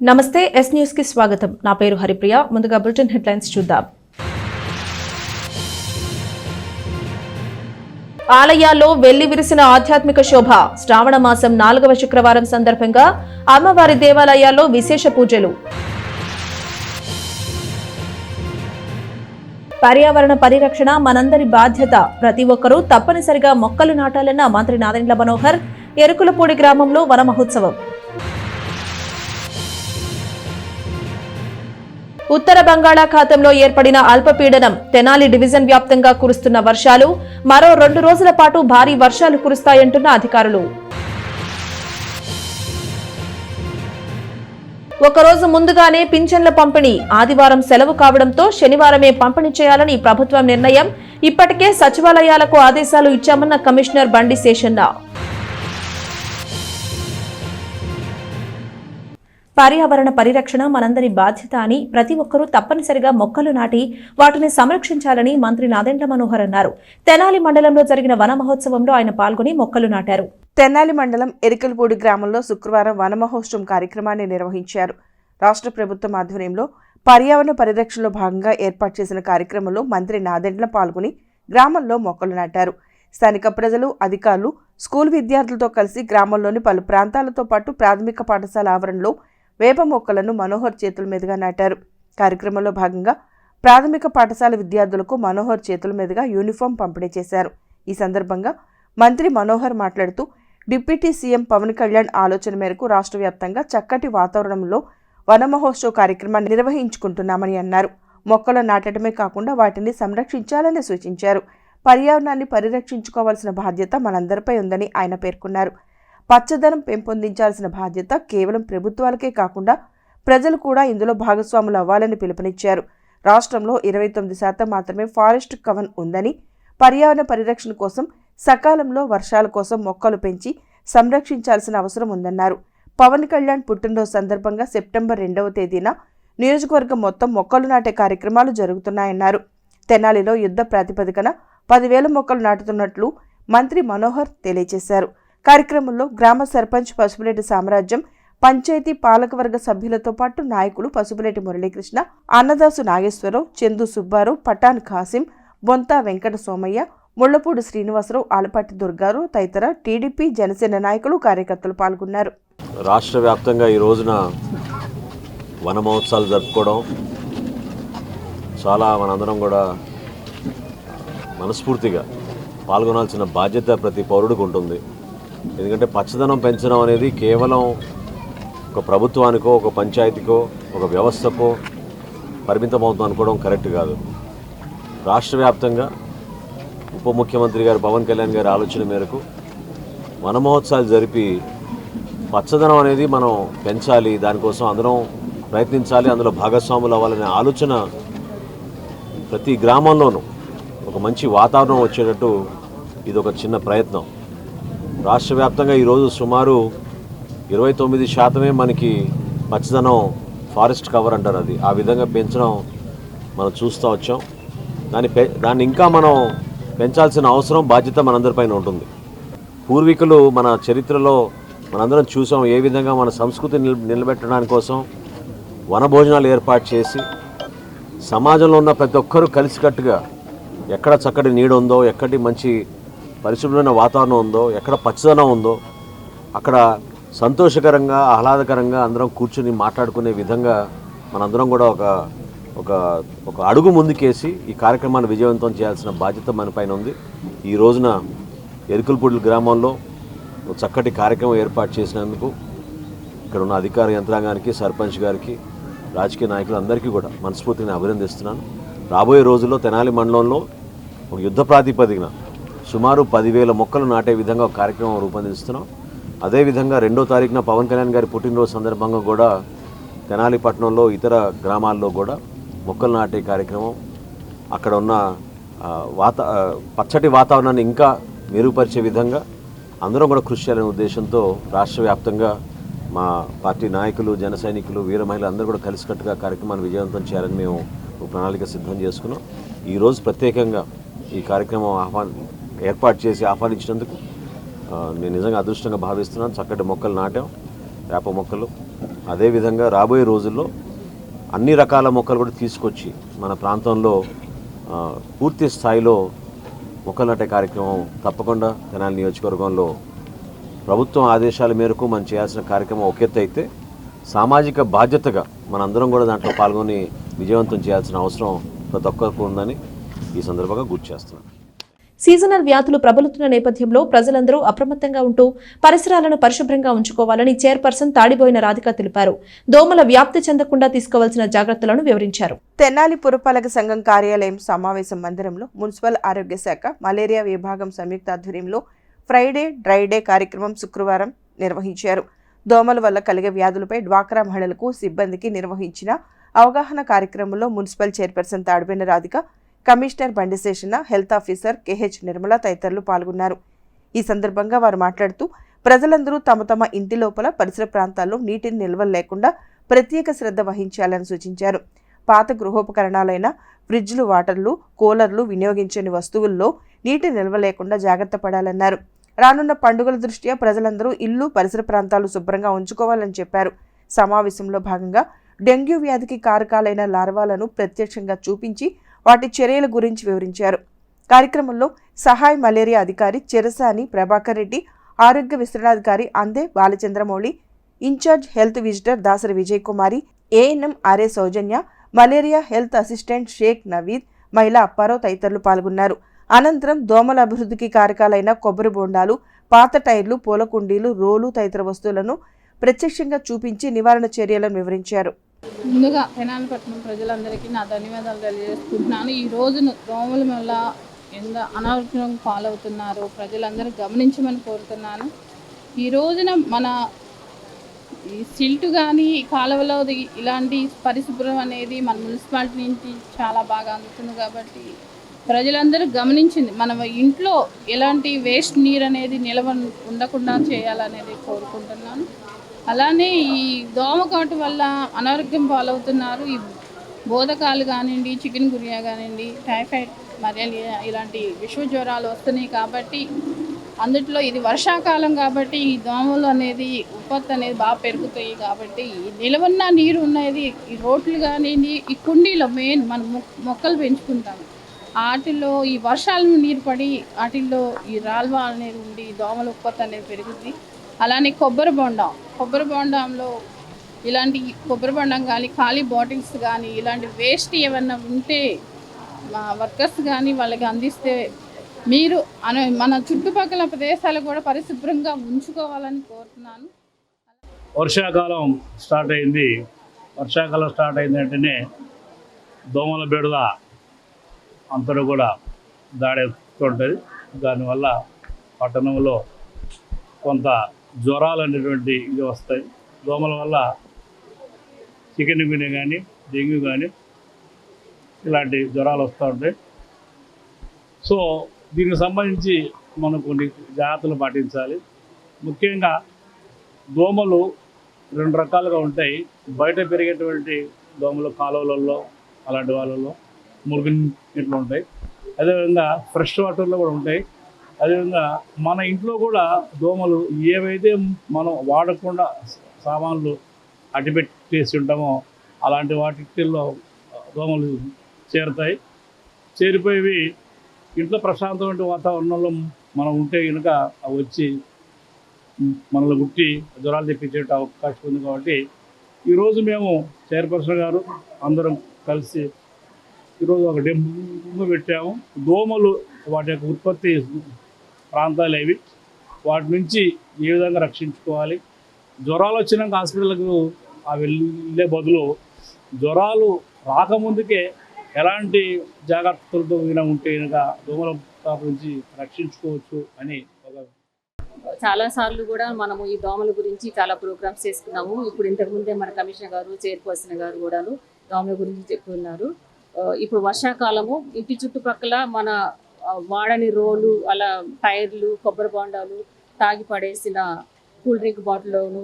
నమస్తే yes news కి స్వాగతం. నా పేరు హరిప్రియ. ముందుగా బులెటిన్ హెడ్లైన్స్ చూద్దాం. ఆలయాల్లో వెళ్లి విరిసిన ఆధ్యాత్మిక శోభ. శ్రావణ మాసం 4వ శుక్రవారం సందర్భంగా అమ్మవారి దేవాలయాల్లో విశేష పూజలు. పర్యావరణ పరిరక్షణ మనందరి బాధ్యత. ప్రతి ఒక్కరూ తప్పనిసరిగా మొక్కలు నాటాలన్న మంత్రి నాదెండ్ల మనోహర్. ఎరుకులపూడి గ్రామంలో వన మహోత్సవం. ఉత్తర బంగాళాఖాతంలో ఏర్పడిన అల్పపీడనం. తెనాలి డివిజన్ వ్యాప్తంగా కురుస్తున్న వర్షాలు. మరో 2 రోజుల పాటు భారీ వర్షాలు కురుస్తాయంటున్న అధికారులు. ఒకరోజు ముందుగానే పింఛన్ల పంపిణీ. ఆదివారం సెలవు కావడంతో శనివారమే పంపిణీ చేయాలని ప్రభుత్వం నిర్ణయం. ఇప్పటికే సచివాలయాలకు ఆదేశాలు ఇచ్చామన్న కమిషనర్ బండి శేషన్న. పర్యావరణ పరిరక్షణ మనందరి బాధ్యత అని ప్రతి ఒక్కరూ తప్పనిసరిగా మొక్కలు నాటి వాటిని సంరక్షించాలని మంత్రి నాదెండ్ల మనోహర్ అన్నారు. తెనాలి మండలంలో జరిగిన వన మహోత్సవంలో ఆయన పాల్గొని మొక్కలు నాటారు. తెనాలి మండలం ఎరికలపూడి గ్రామంలో శుక్రవారం వన మహోత్సవం కార్యక్రమాన్ని నిర్వహించారు. రాష్ట్ర ప్రభుత్వం ఆధ్వర్యంలో పర్యావరణ పరిరక్షణలో భాగంగా ఏర్పాటు చేసిన కార్యక్రమంలో మంత్రి నాదెండ్ల పాల్గొని గ్రామంలో మొక్కలు నాటారు. స్థానిక ప్రజలు, అధికారులు, స్కూల్ విద్యార్థులతో కలిసి గ్రామంలోని పలు ప్రాంతాలతో పాటు ప్రాథమిక పాఠశాల ఆవరణలో వేప మొక్కలను మనోహర్ చేతుల మీదుగా నాటారు. కార్యక్రమంలో భాగంగా ప్రాథమిక పాఠశాల విద్యార్థులకు మనోహర్ చేతుల మీదుగా యూనిఫామ్ పంపిణీ చేశారు. ఈ సందర్భంగా మంత్రి మనోహర్ మాట్లాడుతూ డిప్యూటీ సీఎం పవన్ కళ్యాణ్ ఆలోచన మేరకు రాష్ట్ర వ్యాప్తంగా చక్కటి వాతావరణంలో వన మహోత్సవ కార్యక్రమాన్ని నిర్వహించుకుంటున్నామని అన్నారు. మొక్కలు నాటడమే కాకుండా వాటిని సంరక్షించాలని సూచించారు. పర్యావరణాన్ని పరిరక్షించుకోవాల్సిన బాధ్యత మనందరిపై ఉందని ఆయన పేర్కొన్నారు. పచ్చదనం పెంపొందించాల్సిన బాధ్యత కేవలం ప్రభుత్వాలకే కాకుండా ప్రజలు కూడా ఇందులో భాగస్వాములు అవ్వాలని పిలుపునిచ్చారు. రాష్ట్రంలో 29% మాత్రమే ఫారెస్ట్ కవర్ ఉందని, పర్యావరణ పరిరక్షణ కోసం సకాలంలో వర్షాల కోసం మొక్కలు పెంచి సంరక్షించాల్సిన అవసరం ఉందన్నారు. పవన్ కళ్యాణ్ పుట్టినరోజు సందర్భంగా సెప్టెంబర్ 2వ తేదీన నియోజకవర్గం మొత్తం మొక్కలు నాటే కార్యక్రమాలు జరుగుతున్నాయన్నారు. తెనాలిలో యుద్ధ ప్రాతిపదికన 10,000 మొక్కలు నాటుతున్నట్లు మంత్రి మనోహర్ తెలియజేశారు. కార్యక్రమంలో గ్రామ సర్పంచ్ పసుపులేటి సామ్రాజ్యం, పంచాయతీ పాలకవర్గ సభ్యులతో పాటు నాయకులు పసుపులేటి మురళీకృష్ణ, అన్నదాసు నాగేశ్వరరావు, చందు సుబ్బారావు, పఠాన్ ఖాసిం, బొంతా వెంకట సోమయ్య, ముళ్లపూడి శ్రీనివాసరావు, ఆలపాటి దుర్గారావు తదితర టీడీపీ, జనసేన నాయకులు, కార్యకర్తలు పాల్గొన్నారు. రాష్ట్ర వ్యాప్తంగా ఈ రోజున వన మహోత్సవాలు జరుపుకోవడం చాలా మనందరం కూడా మనస్ఫూర్తిగా పాల్గొనాల్సిన బాధ్యత ప్రతి పౌరుడికి ఉంటుంది. ఎందుకంటే పచ్చదనం పెంచడం అనేది కేవలం ఒక ప్రభుత్వానికో, ఒక పంచాయతీకో, ఒక వ్యవస్థకో పరిమితమవుతుంది అనుకోవడం కరెక్ట్ కాదు. రాష్ట్ర వ్యాప్తంగా ఉప ముఖ్యమంత్రి గారు పవన్ కళ్యాణ్ గారి ఆలోచన మేరకు వన మహోత్సవాలు జరిపి పచ్చదనం అనేది మనం పెంచాలి, దానికోసం అందరం ప్రయత్నించాలి, అందులో భాగస్వాములు అవ్వాలనే ఆలోచన ప్రతి గ్రామంలోనూ ఒక మంచి వాతావరణం వచ్చేటట్టు ఇది ఒక చిన్న ప్రయత్నం. రాష్ట్ర వ్యాప్తంగా ఈరోజు సుమారు 29% మనకి పచ్చదనం ఫారెస్ట్ కవర్ అంటారు. అది ఆ విధంగా పెంచడం మనం చూస్తూ వచ్చాం. దాన్ని ఇంకా మనం పెంచాల్సిన అవసరం, బాధ్యత మనందరిపైన ఉంటుంది. పూర్వీకులు మన చరిత్రలో మనందరం చూసాం ఏ విధంగా మన సంస్కృతి నిలబెట్టడానికి కోసం వనభోజనాలు ఏర్పాటు చేసి సమాజంలో ఉన్న ప్రతి ఒక్కరూ కలిసికట్టుగా ఎక్కడ చక్కటి నీడ ఉందో, ఎక్కడి మంచి పరిశుభ్రమైన వాతావరణం ఉందో, ఎక్కడ పచ్చదనం ఉందో అక్కడ సంతోషకరంగా, ఆహ్లాదకరంగా అందరం కూర్చుని మాట్లాడుకునే విధంగా మనందరం కూడా ఒక అడుగు ముందుకేసి ఈ కార్యక్రమాన్ని విజయవంతం చేయాల్సిన బాధ్యత మన పైన ఉంది. ఈ రోజున ఎరుకులపూడి గ్రామంలో చక్కటి కార్యక్రమం ఏర్పాటు చేసినందుకు ఇక్కడ ఉన్న అధికార యంత్రాంగానికి, సర్పంచ్ గారికి, రాజకీయ నాయకులు అందరికీ కూడా మనస్ఫూర్తిగా అభినందిస్తున్నాను. రాబోయే రోజుల్లో తెనాలి మండలంలో ఒక యుద్ధ ప్రాతిపదికన సుమారు 10,000 మొక్కలు నాటే విధంగా ఒక కార్యక్రమం రూపొందిస్తున్నాం. అదేవిధంగా 2వ తారీఖున పవన్ కళ్యాణ్ గారి పుట్టినరోజు సందర్భంగా కూడా తెనాలి పట్టణంలో ఇతర గ్రామాల్లో కూడా మొక్కలు నాటే కార్యక్రమం, అక్కడ ఉన్న పచ్చటి వాతావరణాన్ని ఇంకా మెరుగుపరిచే విధంగా అందరం కూడా కృషి చేయాలనే ఉద్దేశంతో రాష్ట్ర వ్యాప్తంగా మా పార్టీ నాయకులు, జన సైనికులు, వీర మహిళలు అందరూ కూడా కలిసికట్టుగా కార్యక్రమాన్ని విజయవంతం చేయాలని మేము ఒక ప్రణాళిక సిద్ధం చేసుకున్నాం. ఈరోజు ప్రత్యేకంగా ఈ కార్యక్రమం ఏర్పాటు చేసి ఆహ్వానించినందుకు నేను నిజంగా అదృష్టంగా భావిస్తున్నాను. చక్కటి మొక్కలు నాటాం, వేప మొక్కలు, అదేవిధంగా రాబోయే రోజుల్లో అన్ని రకాల మొక్కలు కూడా తీసుకొచ్చి మన ప్రాంతంలో పూర్తి స్థాయిలో మొక్కలు నాటే కార్యక్రమం తప్పకుండా తెనాలి నియోజకవర్గంలో ప్రభుత్వం ఆదేశాల మేరకు మనం చేయాల్సిన కార్యక్రమం ఒక ఎత్తు అయితే సామాజిక బాధ్యతగా మనందరం కూడా దాంట్లో పాల్గొని విజయవంతం చేయాల్సిన అవసరం ప్రతి ఒక్కరికి ఉందని ఈ సందర్భంగా గుర్తు చేస్తున్నాను. సీజనల్ వ్యాధులు ప్రబలుతున్న నేపథ్యంలో ప్రజలందరూ అప్రమత్తంగా ఉంటూ పరిసరాలను పరిశుభ్రంగా ఉంచుకోవాలని చైర్పర్సన్ తాడిబోయిన రాధిక తెలిపారు. దోమల వ్యాప్తి చెందకుండా తీసుకోవాల్సిన జాగ్రత్తలను వివరించారు. తెనాలి పురపాలక సంఘం కార్యాలయం సమావేశ మందిరంలో మున్సిపల్ ఆరోగ్య శాఖ మలేరియా విభాగం సంయుక్త ఆధ్వర్యంలో ఫ్రైడే డ్రై డే కార్యక్రమం శుక్రవారం నిర్వహించారు. దోమల వల్ల కలిగే వ్యాధులపై డ్వాక్రా మహిళలకు సిబ్బందికి నిర్వహించిన అవగాహన కార్యక్రమంలో municipal chairperson Tadiboyina Radhika, commissioner Bandiseshana, health officer KH Nirmala తదితరులు పాల్గొన్నారు. ఈ సందర్భంగా వారు మాట్లాడుతూ ప్రజలందరూ తమ తమ ఇంటి లోపల పరిసర ప్రాంతాల్లో నీటిని నిల్వలు లేకుండా ప్రత్యేక శ్రద్ధ వహించాలని సూచించారు. పాత గృహోపకరణాలైన ఫ్రిడ్జ్లు, వాటర్లు, కూలర్లు వినియోగించని వస్తువుల్లో నీటి నిల్వ లేకుండా జాగ్రత్త పడాలన్నారు. రానున్న పండుగల దృష్ట్యా ప్రజలందరూ ఇల్లు, పరిసర ప్రాంతాలు శుభ్రంగా ఉంచుకోవాలని చెప్పారు. సమావేశంలో భాగంగా డెంగ్యూ వ్యాధికి కారకాలైన లార్వాలను ప్రత్యక్షంగా చూపించి వాటి చర్యల గురించి వివరించారు. కార్యక్రమంలో సహాయ మలేరియా అధికారి చెరసాని ప్రభాకర్ రెడ్డి, ఆరోగ్య విస్తరణాధికారి Ande Balachandramouli, incharge health visitor Dasari Vijay Kumari, ANM RA Soujanya, malaria health assistant Sheikh Naveed, మహిళా అప్పారావు తదితరులు పాల్గొన్నారు. అనంతరం దోమల అభివృద్ధికి కారకాలైన కొబ్బరి బొండాలు, పాత టైర్లు, పూల కుండీలు, రోలు తదితర వస్తువులను ప్రత్యక్షంగా చూపించి నివారణ చర్యలను వివరించారు. ముందుగా తెనాలిపట్నం ప్రజలందరికీ నా ధన్యవాదాలు తెలియజేసుకుంటున్నాను. ఈ రోజును దోమల వల్ల ఎంత అనారోగ్యం పాలవుతున్నారో ప్రజలందరూ గమనించమని కోరుతున్నాను. ఈ రోజున మన ఈ సిల్ట్ కానీ కాలువలో ఇలాంటి పరిశుభ్రం అనేది మన మున్సిపాలిటీ నుంచి చాలా బాగా అందుతుంది కాబట్టి ప్రజలందరూ గమనించింది మన ఇంట్లో ఎలాంటి వేస్ట్ నీరు అనేది నిల్వ ఉండకుండా చేయాలనేది కోరుకుంటున్నాను. అలానే ఈ దోమకాటు వల్ల అనారోగ్యం పాలవుతున్నారు. ఈ బోధకాలు కానివ్వండి, చికెన్ గురియా కానివ్వండి, టైఫాయిడ్, మలేరియా ఇలాంటి విష జ్వరాలు వస్తున్నాయి కాబట్టి అందుట్లో ఇది వర్షాకాలం కాబట్టి ఈ దోమలు అనేది ఉత్పత్తి అనేది బాగా పెరుగుతాయి కాబట్టి నిలవన్న నీరు ఉన్నది ఈ రోడ్లు కానివ్వండి, ఈ కుండీలో మెయిన్ మనం మొక్కలు పెంచుకుంటాం వాటిల్లో ఈ వర్షాలను నీరు పడి వాటిల్లో ఈ రాల్వా అనేది ఉండి దోమల ఉత్పత్తి అనేది పెరుగుతుంది. అలానే కొబ్బరి బొండంలో ఇలాంటి కొబ్బరి బొండం కానీ ఖాళీ బాటిల్స్ కానీ ఇలాంటి వేస్ట్ ఏమన్నా ఉంటే మా వర్కర్స్ కానీ వాళ్ళకి అందిస్తే మీరు మన చుట్టుపక్కల ప్రదేశాలు కూడా పరిశుభ్రంగా ఉంచుకోవాలని కోరుతున్నాను. వర్షాకాలం స్టార్ట్ అయింది. వర్షాకాలం స్టార్ట్ అయిందంటేనే దోమల బెడద అంతటా కూడా దాడేస్తుంటుంది. దానివల్ల పట్టణంలో కొంత జ్వరాలు అనేటువంటి ఇవి వస్తాయి. దోమల వల్ల చికెన్ గున్యా కానీ, డెంగ్యూ కానీ ఇలాంటి జ్వరాలు వస్తూ ఉంటాయి. సో దీనికి సంబంధించి మనం కొన్ని జాగ్రత్తలు పాటించాలి. ముఖ్యంగా దోమలు రెండు రకాలుగా ఉంటాయి. బయట పెరిగేటువంటి దోమలు కాలువలలో అలాంటి వాళ్ళలో మురుగు నీటిలో ఉంటాయి. అదేవిధంగా ఫ్రెష్ వాటర్లో కూడా ఉంటాయి. అదేవిధంగా మన ఇంట్లో కూడా దోమలు ఏవైతే మనం వాడకుండా సామాన్లు అట్టిపెట్టేసి ఉంటామో అలాంటి వాటిల్లో దోమలు చేరుతాయి. చేరిపోయి ఇంట్లో ప్రశాంతమైన వాతావరణంలో మనం ఉంటే కనుక అవి వచ్చి మనల్ని గుట్టి జ్వరాలు తెప్పించే అవకాశం ఉంది. కాబట్టి ఈరోజు మేము చైర్పర్సన్ గారు అందరం కలిసి ఈరోజు ఒక డెమో పెట్టాము. దోమలు వాటి యొక్క ఉత్పత్తి ప్రాంతాలు ఏవి, వాటి నుంచి ఏ విధంగా రక్షించుకోవాలి, జ్వరాలు వచ్చినాక హాస్పిటల్కు వెళ్ళే బదులు జ్వరాలు రాకముందుకే ఎలాంటి జాగ్రత్తలతో ఉంటే కనుక దోమల నుంచి రక్షించుకోవచ్చు అని చాలాసార్లు కూడా మనము ఈ దోమల గురించి చాలా ప్రోగ్రామ్స్ చేసుకున్నాము. ఇప్పుడు ఇంతకుముందే మన కమిషనర్ గారు, చైర్పర్సన్ గారు కూడాను దోమల గురించి చెప్పుకున్నారు. ఇప్పుడు వర్షాకాలము ఇంటి చుట్టుపక్కల మన వాడని రోలు, అలా టైర్లు, కొబ్బరి బొండాలు, తాగి పడేసిన కూల్ డ్రింక్ బాటిల్లోను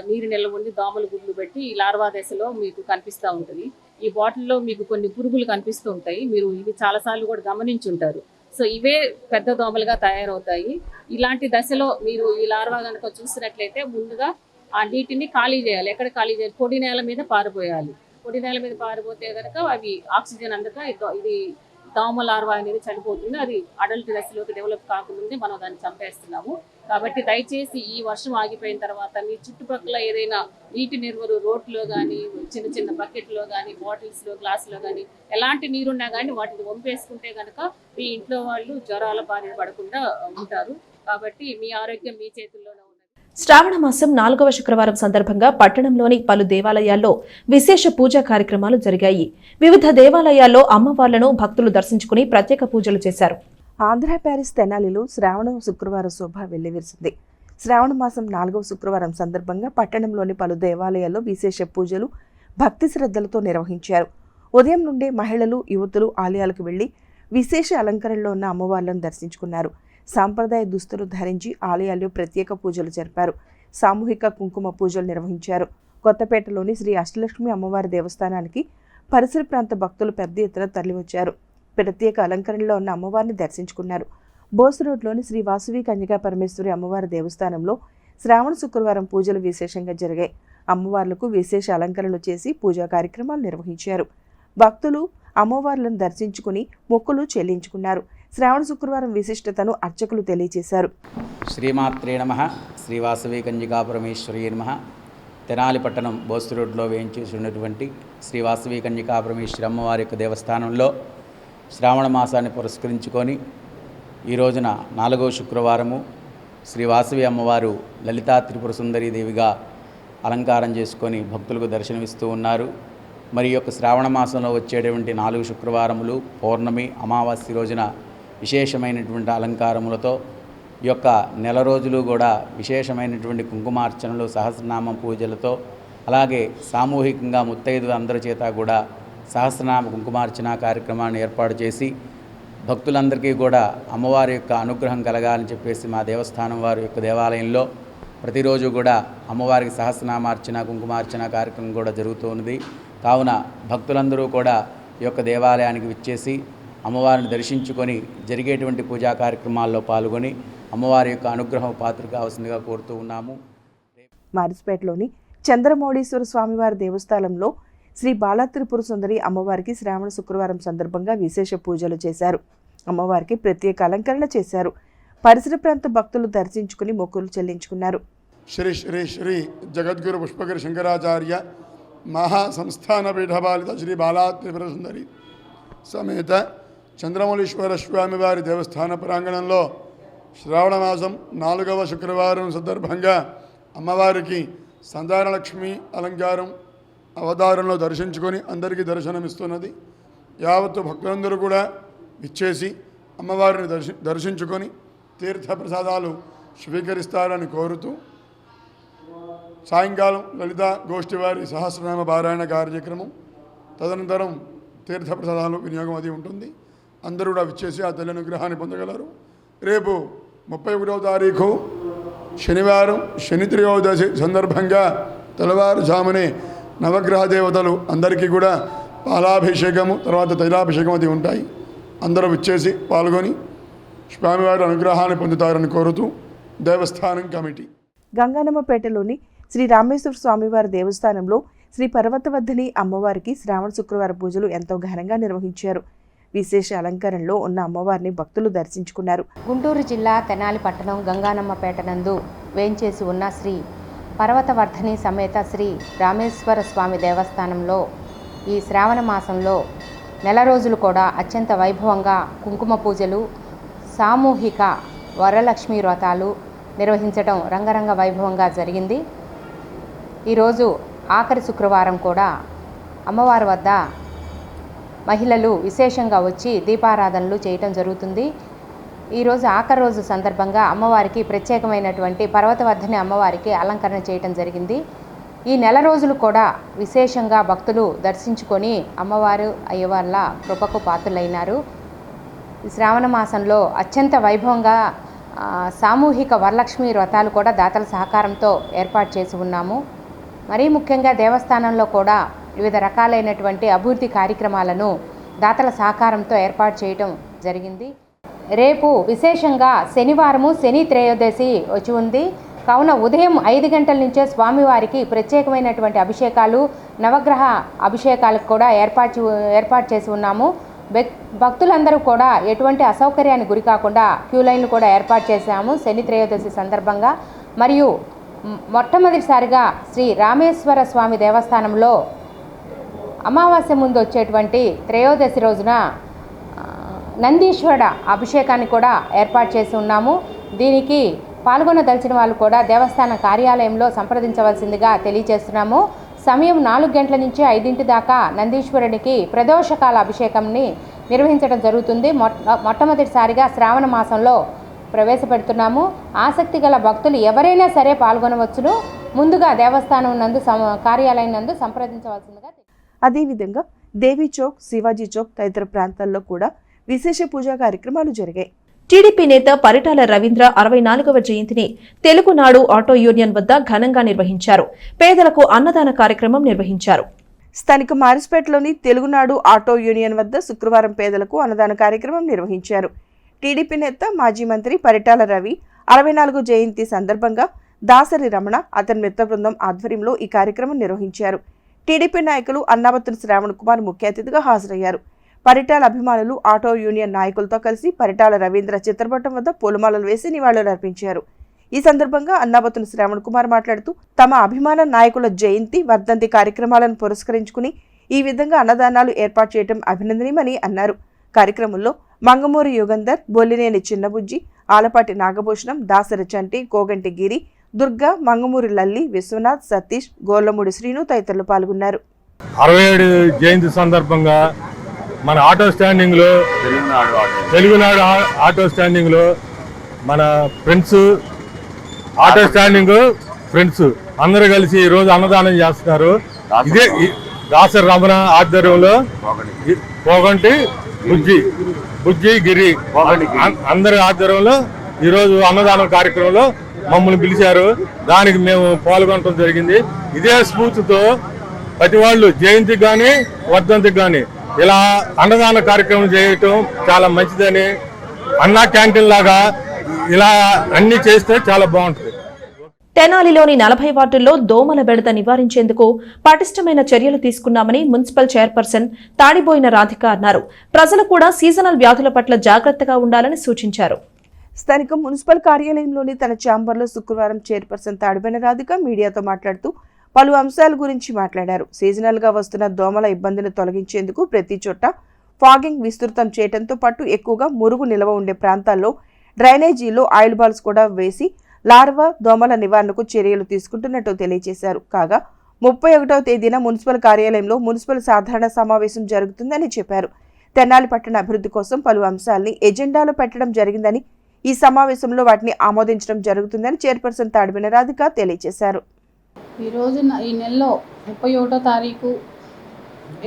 నీరు నిల్వ ఉండి దోమల గుడ్లు పెట్టి లార్వా దశలో మీకు కనిపిస్తూ ఉంటుంది. ఈ బాటిల్లో మీకు కొన్ని పురుగులు కనిపిస్తూ ఉంటాయి. మీరు ఇవి చాలాసార్లు కూడా గమనించుంటారు. సో ఇవే పెద్ద దోమలుగా తయారవుతాయి. ఇలాంటి దశలో మీరు ఈ లార్వా కనుక చూసినట్లయితే ముందుగా ఆ నీటిని ఖాళీ చేయాలి. ఎక్కడ ఖాళీ చేయాలి? పొడి నేల మీద పారిపోయాలి. పొడి నేల మీద పారిపోతే కనుక అవి ఆక్సిజన్ అందక ఇది దోమ లార్వా అనేది చనిపోతుంది. అది అడల్ట్ దశలోకి డెవలప్ కాకముందే మనం దాన్ని చంపేస్తున్నాము. కాబట్టి దయచేసి ఈ వర్షం ఆగిపోయిన తర్వాత మీ చుట్టుపక్కల ఏదైనా నీటి నిల్వలు రోడ్లో కానీ, చిన్న చిన్న బకెట్లో కానీ, బాటిల్స్లో, గ్లాసులో కానీ ఎలాంటి నీరున్నా కానీ వాటిని వంపేసుకుంటే కనుక మీ ఇంట్లో వాళ్ళు జ్వరాల బారిన పడకుండా ఉంటారు. కాబట్టి మీ ఆరోగ్యం మీ చేతుల్లోనే ఉంది. శ్రావణ మాసం 4వ శుక్రవారం సందర్భంగా పట్టణంలోని పలు దేవాలయాల్లో విశేష పూజా కార్యక్రమాలు జరిగాయి. వివిధ దేవాలయాల్లో అమ్మవార్లను భక్తులు దర్శించుకుని ప్రత్యేక పూజలు చేశారు. ఆంధ్ర ప్యారిస్ తెనాలిలో శ్రావణ శుక్రవార శోభ వెల్లివిరిసింది. శ్రావణ మాసం 4వ శుక్రవారం సందర్భంగా పట్టణంలోని పలు దేవాలయాల్లో విశేష పూజలు భక్తి శ్రద్ధలతో నిర్వహించారు. ఉదయం నుండే మహిళలు, యువతులు ఆలయాలకు వెళ్లి విశేష అలంకరణలో ఉన్న అమ్మవార్లను దర్శించుకున్నారు. సాంప్రదాయ దుస్తులు ధరించి ఆలయాల్లో ప్రత్యేక పూజలు జరిపారు. సామూహిక కుంకుమ పూజలు నిర్వహించారు. కొత్తపేటలోని శ్రీ అష్టలక్ష్మి అమ్మవారి దేవస్థానానికి పరిసర ప్రాంత భక్తులు పెద్ద ఎత్తున తరలివచ్చారు. ప్రత్యేక అలంకరణలో ఉన్న అమ్మవారిని దర్శించుకున్నారు. బోస్ రోడ్లోని శ్రీ వాసవి కన్యకా పరమేశ్వరి అమ్మవారి దేవస్థానంలో శ్రావణ శుక్రవారం పూజలు విశేషంగా జరిగాయి. అమ్మవార్లకు విశేష అలంకరణలు చేసి పూజా కార్యక్రమాలు నిర్వహించారు. భక్తులు అమ్మవార్లను దర్శించుకుని మొక్కులు చెల్లించుకున్నారు. శ్రావణ శుక్రవారం విశిష్టతను అర్చకులు తెలియజేశారు. శ్రీమాత్రే నమః. శ్రీ వాసవి కన్యకా పరమేశ్వరి నమః. తెనాలి పట్టణం బోస్ రోడ్లో వేయించేసి ఉన్నటువంటి శ్రీ వాసవి కన్యకా పరమేశ్వరి అమ్మవారి యొక్క దేవస్థానంలో శ్రావణ మాసాన్ని పురస్కరించుకొని ఈ రోజున 4వ శుక్రవారము శ్రీ వాసవి అమ్మవారు లలితా త్రిపుర సుందరీ దేవిగా అలంకారం చేసుకొని భక్తులకు దర్శనమిస్తూ ఉన్నారు. మరి యొక్క శ్రావణ మాసంలో వచ్చేటువంటి 4 శుక్రవారములు, పౌర్ణమి, అమావాస్య రోజున విశేషమైనటువంటి అలంకారములతో ఈ యొక్క నెల రోజులు కూడా విశేషమైనటువంటి కుంకుమార్చనలు, సహస్రనామ పూజలతో, అలాగే సామూహికంగా ముత్తైదువులు అందరి చేత కూడా సహస్రనామ కుంకుమార్చన కార్యక్రమాన్ని ఏర్పాటు చేసి భక్తులందరికీ కూడా అమ్మవారి యొక్క అనుగ్రహం కలగాలని చెప్పేసి మా దేవస్థానం వారి యొక్క దేవాలయంలో ప్రతిరోజు కూడా అమ్మవారికి సహస్రనామార్చన, కుంకుమార్చన కార్యక్రమం కూడా జరుగుతూ ఉన్నది. కావున భక్తులందరూ కూడా ఈ యొక్క దేవాలయానికి విచ్చేసి అమ్మవారిని దర్శించుకొని జరిగేటువంటి పూజా కార్యక్రమాల్లో పాల్గొని అమ్మవారి యొక్క అనుగ్రహం పాత్ర కావాల్సిందిగా కోరుతూ ఉన్నాము. మారిస్పేటలోని చంద్రమౌళీశ్వర స్వామివారి దేవస్థానంలో శ్రీ బాలా త్రిపుర సుందరి అమ్మవారికి శ్రావణ శుక్రవారం సందర్భంగా విశేష పూజలు చేశారు. అమ్మవారికి ప్రత్యేక అలంకరణ చేశారు. పరిసర ప్రాంత భక్తులు దర్శించుకుని మొక్కులు చెల్లించుకున్నారు. శ్రీ శ్రీ శ్రీ జగద్గురు పుష్పగిరి శంకరాచార్య మహాసంస్థాన పీఠపాలిత శ్రీ బాలా త్రిపుర సుందరి సమేత చంద్రమౌళీశ్వర స్వామివారి దేవస్థాన ప్రాంగణంలో శ్రావణ మాసం 4వ శుక్రవారం సందర్భంగా అమ్మవారికి సంతానలక్ష్మి అలంకారం అవతారంలో దర్శించుకొని అందరికీ దర్శనమిస్తున్నది. యావత్తు భక్తులందరూ కూడా విచ్చేసి అమ్మవారిని దర్శించుకొని తీర్థప్రసాదాలు స్వీకరిస్తారని కోరుతూ సాయంకాలం లలిత గోష్ఠి వారి సహస్రనామ పారాయణ కార్యక్రమం, తదనంతరం తీర్థప్రసాదాలు వినియోగం అది ఉంటుంది. అందరూ కూడా విచ్చేసి ఆ తల్లి అనుగ్రహాన్ని పొందగలరు. రేపు 31వ తారీఖు శనివారం శని త్రయోదశి సందర్భంగా తెల్లవారుజామునే నవగ్రహ దేవతలు అందరికీ కూడా పాలాభిషేకము, తర్వాత తైలాభిషేకం అది ఉంటాయి. అందరూ విచ్చేసి పాల్గొని స్వామివారి అనుగ్రహాన్ని పొందుతారని కోరుతూ దేవస్థానం కమిటీ. గంగానమ్మపేటలోని శ్రీ రామేశ్వర స్వామివారి దేవస్థానంలో శ్రీ పర్వతవర్ధిని అమ్మవారికి శ్రావణ శుక్రవార పూజలు ఎంతో ఘనంగా నిర్వహించారు. విశేష అలంకరణలో ఉన్న అమ్మవారిని భక్తులు దర్శించుకున్నారు. గుంటూరు జిల్లా తెనాలి పట్టణం గంగానమ్మపేట నందు వేంచేసి ఉన్న శ్రీ పర్వతవర్ధిని సమేత శ్రీ రామేశ్వర స్వామి దేవస్థానంలో ఈ శ్రావణ మాసంలో నెల రోజులు కూడా అత్యంత వైభవంగా కుంకుమ పూజలు, సామూహిక వరలక్ష్మి వ్రతాలు నిర్వహించడం రంగరంగ వైభవంగా జరిగింది. ఈరోజు ఆఖరి శుక్రవారం కూడా అమ్మవారి వద్ద మహిళలు విశేషంగా వచ్చి దీపారాధనలు చేయటం జరుగుతుంది. ఈరోజు ఆఖరి రోజు సందర్భంగా అమ్మవారికి ప్రత్యేకమైనటువంటి పర్వతవర్ధిని అమ్మవారికి అలంకరణ చేయటం జరిగింది. ఈ నెల రోజులు కూడా విశేషంగా భక్తులు దర్శించుకొని అమ్మవారు అయ్యవార్ల కృపకు పాత్రులైనారు. ఈ శ్రావణ మాసంలో అత్యంత వైభవంగా సామూహిక వరలక్ష్మి వ్రతాలు కూడా దాతల సహకారంతో ఏర్పాటు చేసి ఉన్నాము. మరీ ముఖ్యంగా దేవస్థానంలో కూడా వివిధ రకాలైనటువంటి అభివృద్ధి కార్యక్రమాలను దాతల సహకారంతో ఏర్పాటు చేయడం జరిగింది. రేపు విశేషంగా శనివారము శని త్రయోదశి వచ్చి ఉంది. కావున ఉదయం 5 గంటల నుంచే స్వామివారికి ప్రత్యేకమైనటువంటి అభిషేకాలు, నవగ్రహ అభిషేకాలకు కూడా ఏర్పాటు చేసి ఉన్నాము. భక్తులందరూ కూడా ఎటువంటి అసౌకర్యానికి గురి కాకుండా క్యూ లైన్లు కూడా ఏర్పాటు చేశాము శని త్రయోదశి సందర్భంగా. మరియు మొట్టమొదటిసారిగా శ్రీ రామేశ్వర స్వామి దేవస్థానంలో అమావాస్య ముందు వచ్చేటువంటి త్రయోదశి రోజున నందీశ్వర అభిషేకాన్ని కూడా ఏర్పాటు చేసి ఉన్నాము. దీనికి పాల్గొనదలిచిన వాళ్ళు కూడా దేవస్థాన కార్యాలయంలో సంప్రదించవలసిందిగా తెలియజేస్తున్నాము. సమయం 4 గంటల నుంచి 5 దాకా నందీశ్వరునికి ప్రదోషకాల అభిషేకంని నిర్వహించడం జరుగుతుంది. మొట్టమొదటిసారిగా శ్రావణ మాసంలో ప్రవేశపెడుతున్నాము. ఆసక్తి గల భక్తులు ఎవరైనా సరే పాల్గొనవచ్చును. ముందుగా దేవస్థానం నందు కార్యాలయం నందు సంప్రదించవలసిందిగా. అదేవిధంగా దేవీ చౌక్, శివాజీ చౌక్ తదితర ప్రాంతాల్లో కూడా విశేష పూజా కార్యక్రమాలు జరిగాయి. టీడీపీ నేత పరిటాల రవీంద్ర 64వ జయంతిని తెలుగునాడు ఆటో యూనియన్ వద్ద ఘనంగా నిర్వహించారు. పేదలకు అన్నదాన కార్యక్రమం నిర్వహించారు. స్థానిక మారిస్పేటలోని తెలుగునాడు ఆటో యూనియన్ వద్ద శుక్రవారం పేదలకు అన్నదాన కార్యక్రమం నిర్వహించారు. టీడీపీ నేత మాజీ మంత్రి పరిటాల రవి 64వ జయంతి సందర్భంగా దాసరి రమణ, అతని మిత్ర బృందం ఆధ్వర్యంలో ఈ కార్యక్రమం నిర్వహించారు. టీడీపీ నాయకులు అన్నాబత్తుని శ్రావణ్ కుమార్ ముఖ్య అతిథిగా హాజరయ్యారు. పరిటాల అభిమానులు ఆటో యూనియన్ నాయకులతో కలిసి పరిటాల రవీంద్ర చిత్రపటం వద్ద పూలమాలలు వేసి నివాళులర్పించారు. ఈ సందర్భంగా అన్నాబత్తుని శ్రావణ్ కుమార్ మాట్లాడుతూ తమ అభిమాన నాయకుల జయంతి, వర్ధంతి కార్యక్రమాలను పురస్కరించుకుని ఈ విధంగా అన్నదానాలు ఏర్పాటు చేయడం అభినందనీయమని అన్నారు. కార్యక్రమంలో మంగమూరి యుగంధర్, బొల్లినేని చిన్నబుజ్జి, ఆలపాటి నాగభూషణం, దాసరి చంటి, కోగంటి గిరి, దుర్గా, మంగమూరి లల్లి, విశ్వనాథ్, సతీష్, గోర్లమూడి శ్రీను తదితరులు పాల్గొన్నారు. 67 జయంతి సందర్భంగా మన ఆటో స్టాండింగ్లో, తెలుగునాడు ఆటో స్టాండింగ్లో మన ఫ్రెండ్స్, ఆటో స్టాండింగ్ ఫ్రెండ్స్ అందరూ కలిసి ఈరోజు అన్నదానం చేస్తున్నారు. ఇదే దాసరి రమణ ఆధ్వర్యంలో పోగంటి బుజ్జి గిరి అందరి ఆధ్వర్యంలో ఈరోజు అన్నదానం కార్యక్రమంలో మమ్మల్ని పిలిచారు. దానికి మేము పాల్గొనడం జరిగింది. ఇదే స్ఫూర్తితో ప్రతి వాళ్ళు జయంతికి కానీ వర్ధంతికి కానీ ఇలా అన్నదాన కార్యక్రమం చేయటం చాలా మంచిదని, అన్నా క్యాంటీన్ లాగా ఇలా అన్ని చేస్తే చాలా బాగుంటుంది. తెనాలిలోని 40 వార్డుల్లో దోమల బెడద నివారించేందుకు పటిష్టమైన చర్యలు తీసుకున్నామని మున్సిపల్ చైర్పర్సన్ తాడిబోయిన రాధిక అన్నారు. ప్రజలు కూడా సీజనల్ వ్యాధుల పట్ల జాగ్రత్తగా ఉండాలని సూచించారు. స్థానిక మున్సిపల్ కార్యాలయంలోని తన ఛాంబర్లో శుక్రవారం చైర్పర్సన్ తాడిబోయిన రాధిక మీడియాతో మాట్లాడుతూ పలు అంశాల గురించి మాట్లాడారు. సీజనల్గా వస్తున్న దోమల ఇబ్బందిని తొలగించేందుకు ప్రతి చోట ఫాగింగ్ విస్తృతం చేయడంతో పాటు ఎక్కువగా మురుగు నిల్వ ఉండే ప్రాంతాల్లో డ్రైనేజీలో ఆయిల్ బాల్స్ కూడా వేసి లార్వా దోమల నివారణకు చర్యలు తీసుకుంటున్నట్టు తెలియజేశారు. కాగా 31వ తేదీన మున్సిపల్ కార్యాలయంలో మున్సిపల్ సాధారణ సమావేశం జరుగుతుందని చెప్పారు. తెనాలి పట్టణ అభివృద్ధి కోసం పలు అంశాలని ఎజెండాలో పెట్టడం జరిగిందని, ఈ సమావేశంలో వాటిని ఆమోదించడం జరుగుతుందని చైర్పర్సన్ తాడిబోయిన రాధిక తెలియజేశారు. ఈ రోజున ఈ నెలలో 31వ తారీఖు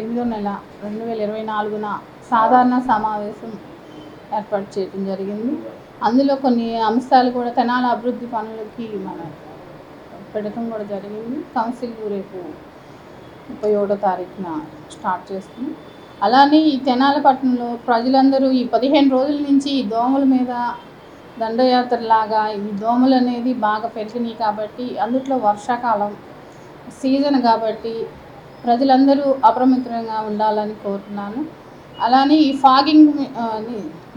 8వ నెల 2024న సాధారణ సమావేశం ఏర్పాటు చేయడం జరిగింది. అందులో కొన్ని అంశాలు కూడా తెనాలి అభివృద్ధి పనులకి మనం పెట్టడం కూడా జరిగింది. కౌన్సిల్ రేపు 31వ తారీఖున స్టార్ట్ చేస్తుంది. అలానే ఈ తెనాలి పట్టణంలో ప్రజలందరూ ఈ 15 రోజుల నుంచి ఈ దోమల మీద దండయాత్రలాగా ఈ దోమలు అనేది బాగా పెరిగినాయి. కాబట్టి అందుట్లో వర్షాకాలం సీజన్ కాబట్టి ప్రజలందరూ అప్రమత్తంగా ఉండాలని కోరుతున్నాను. అలానే ఈ ఫాగింగ్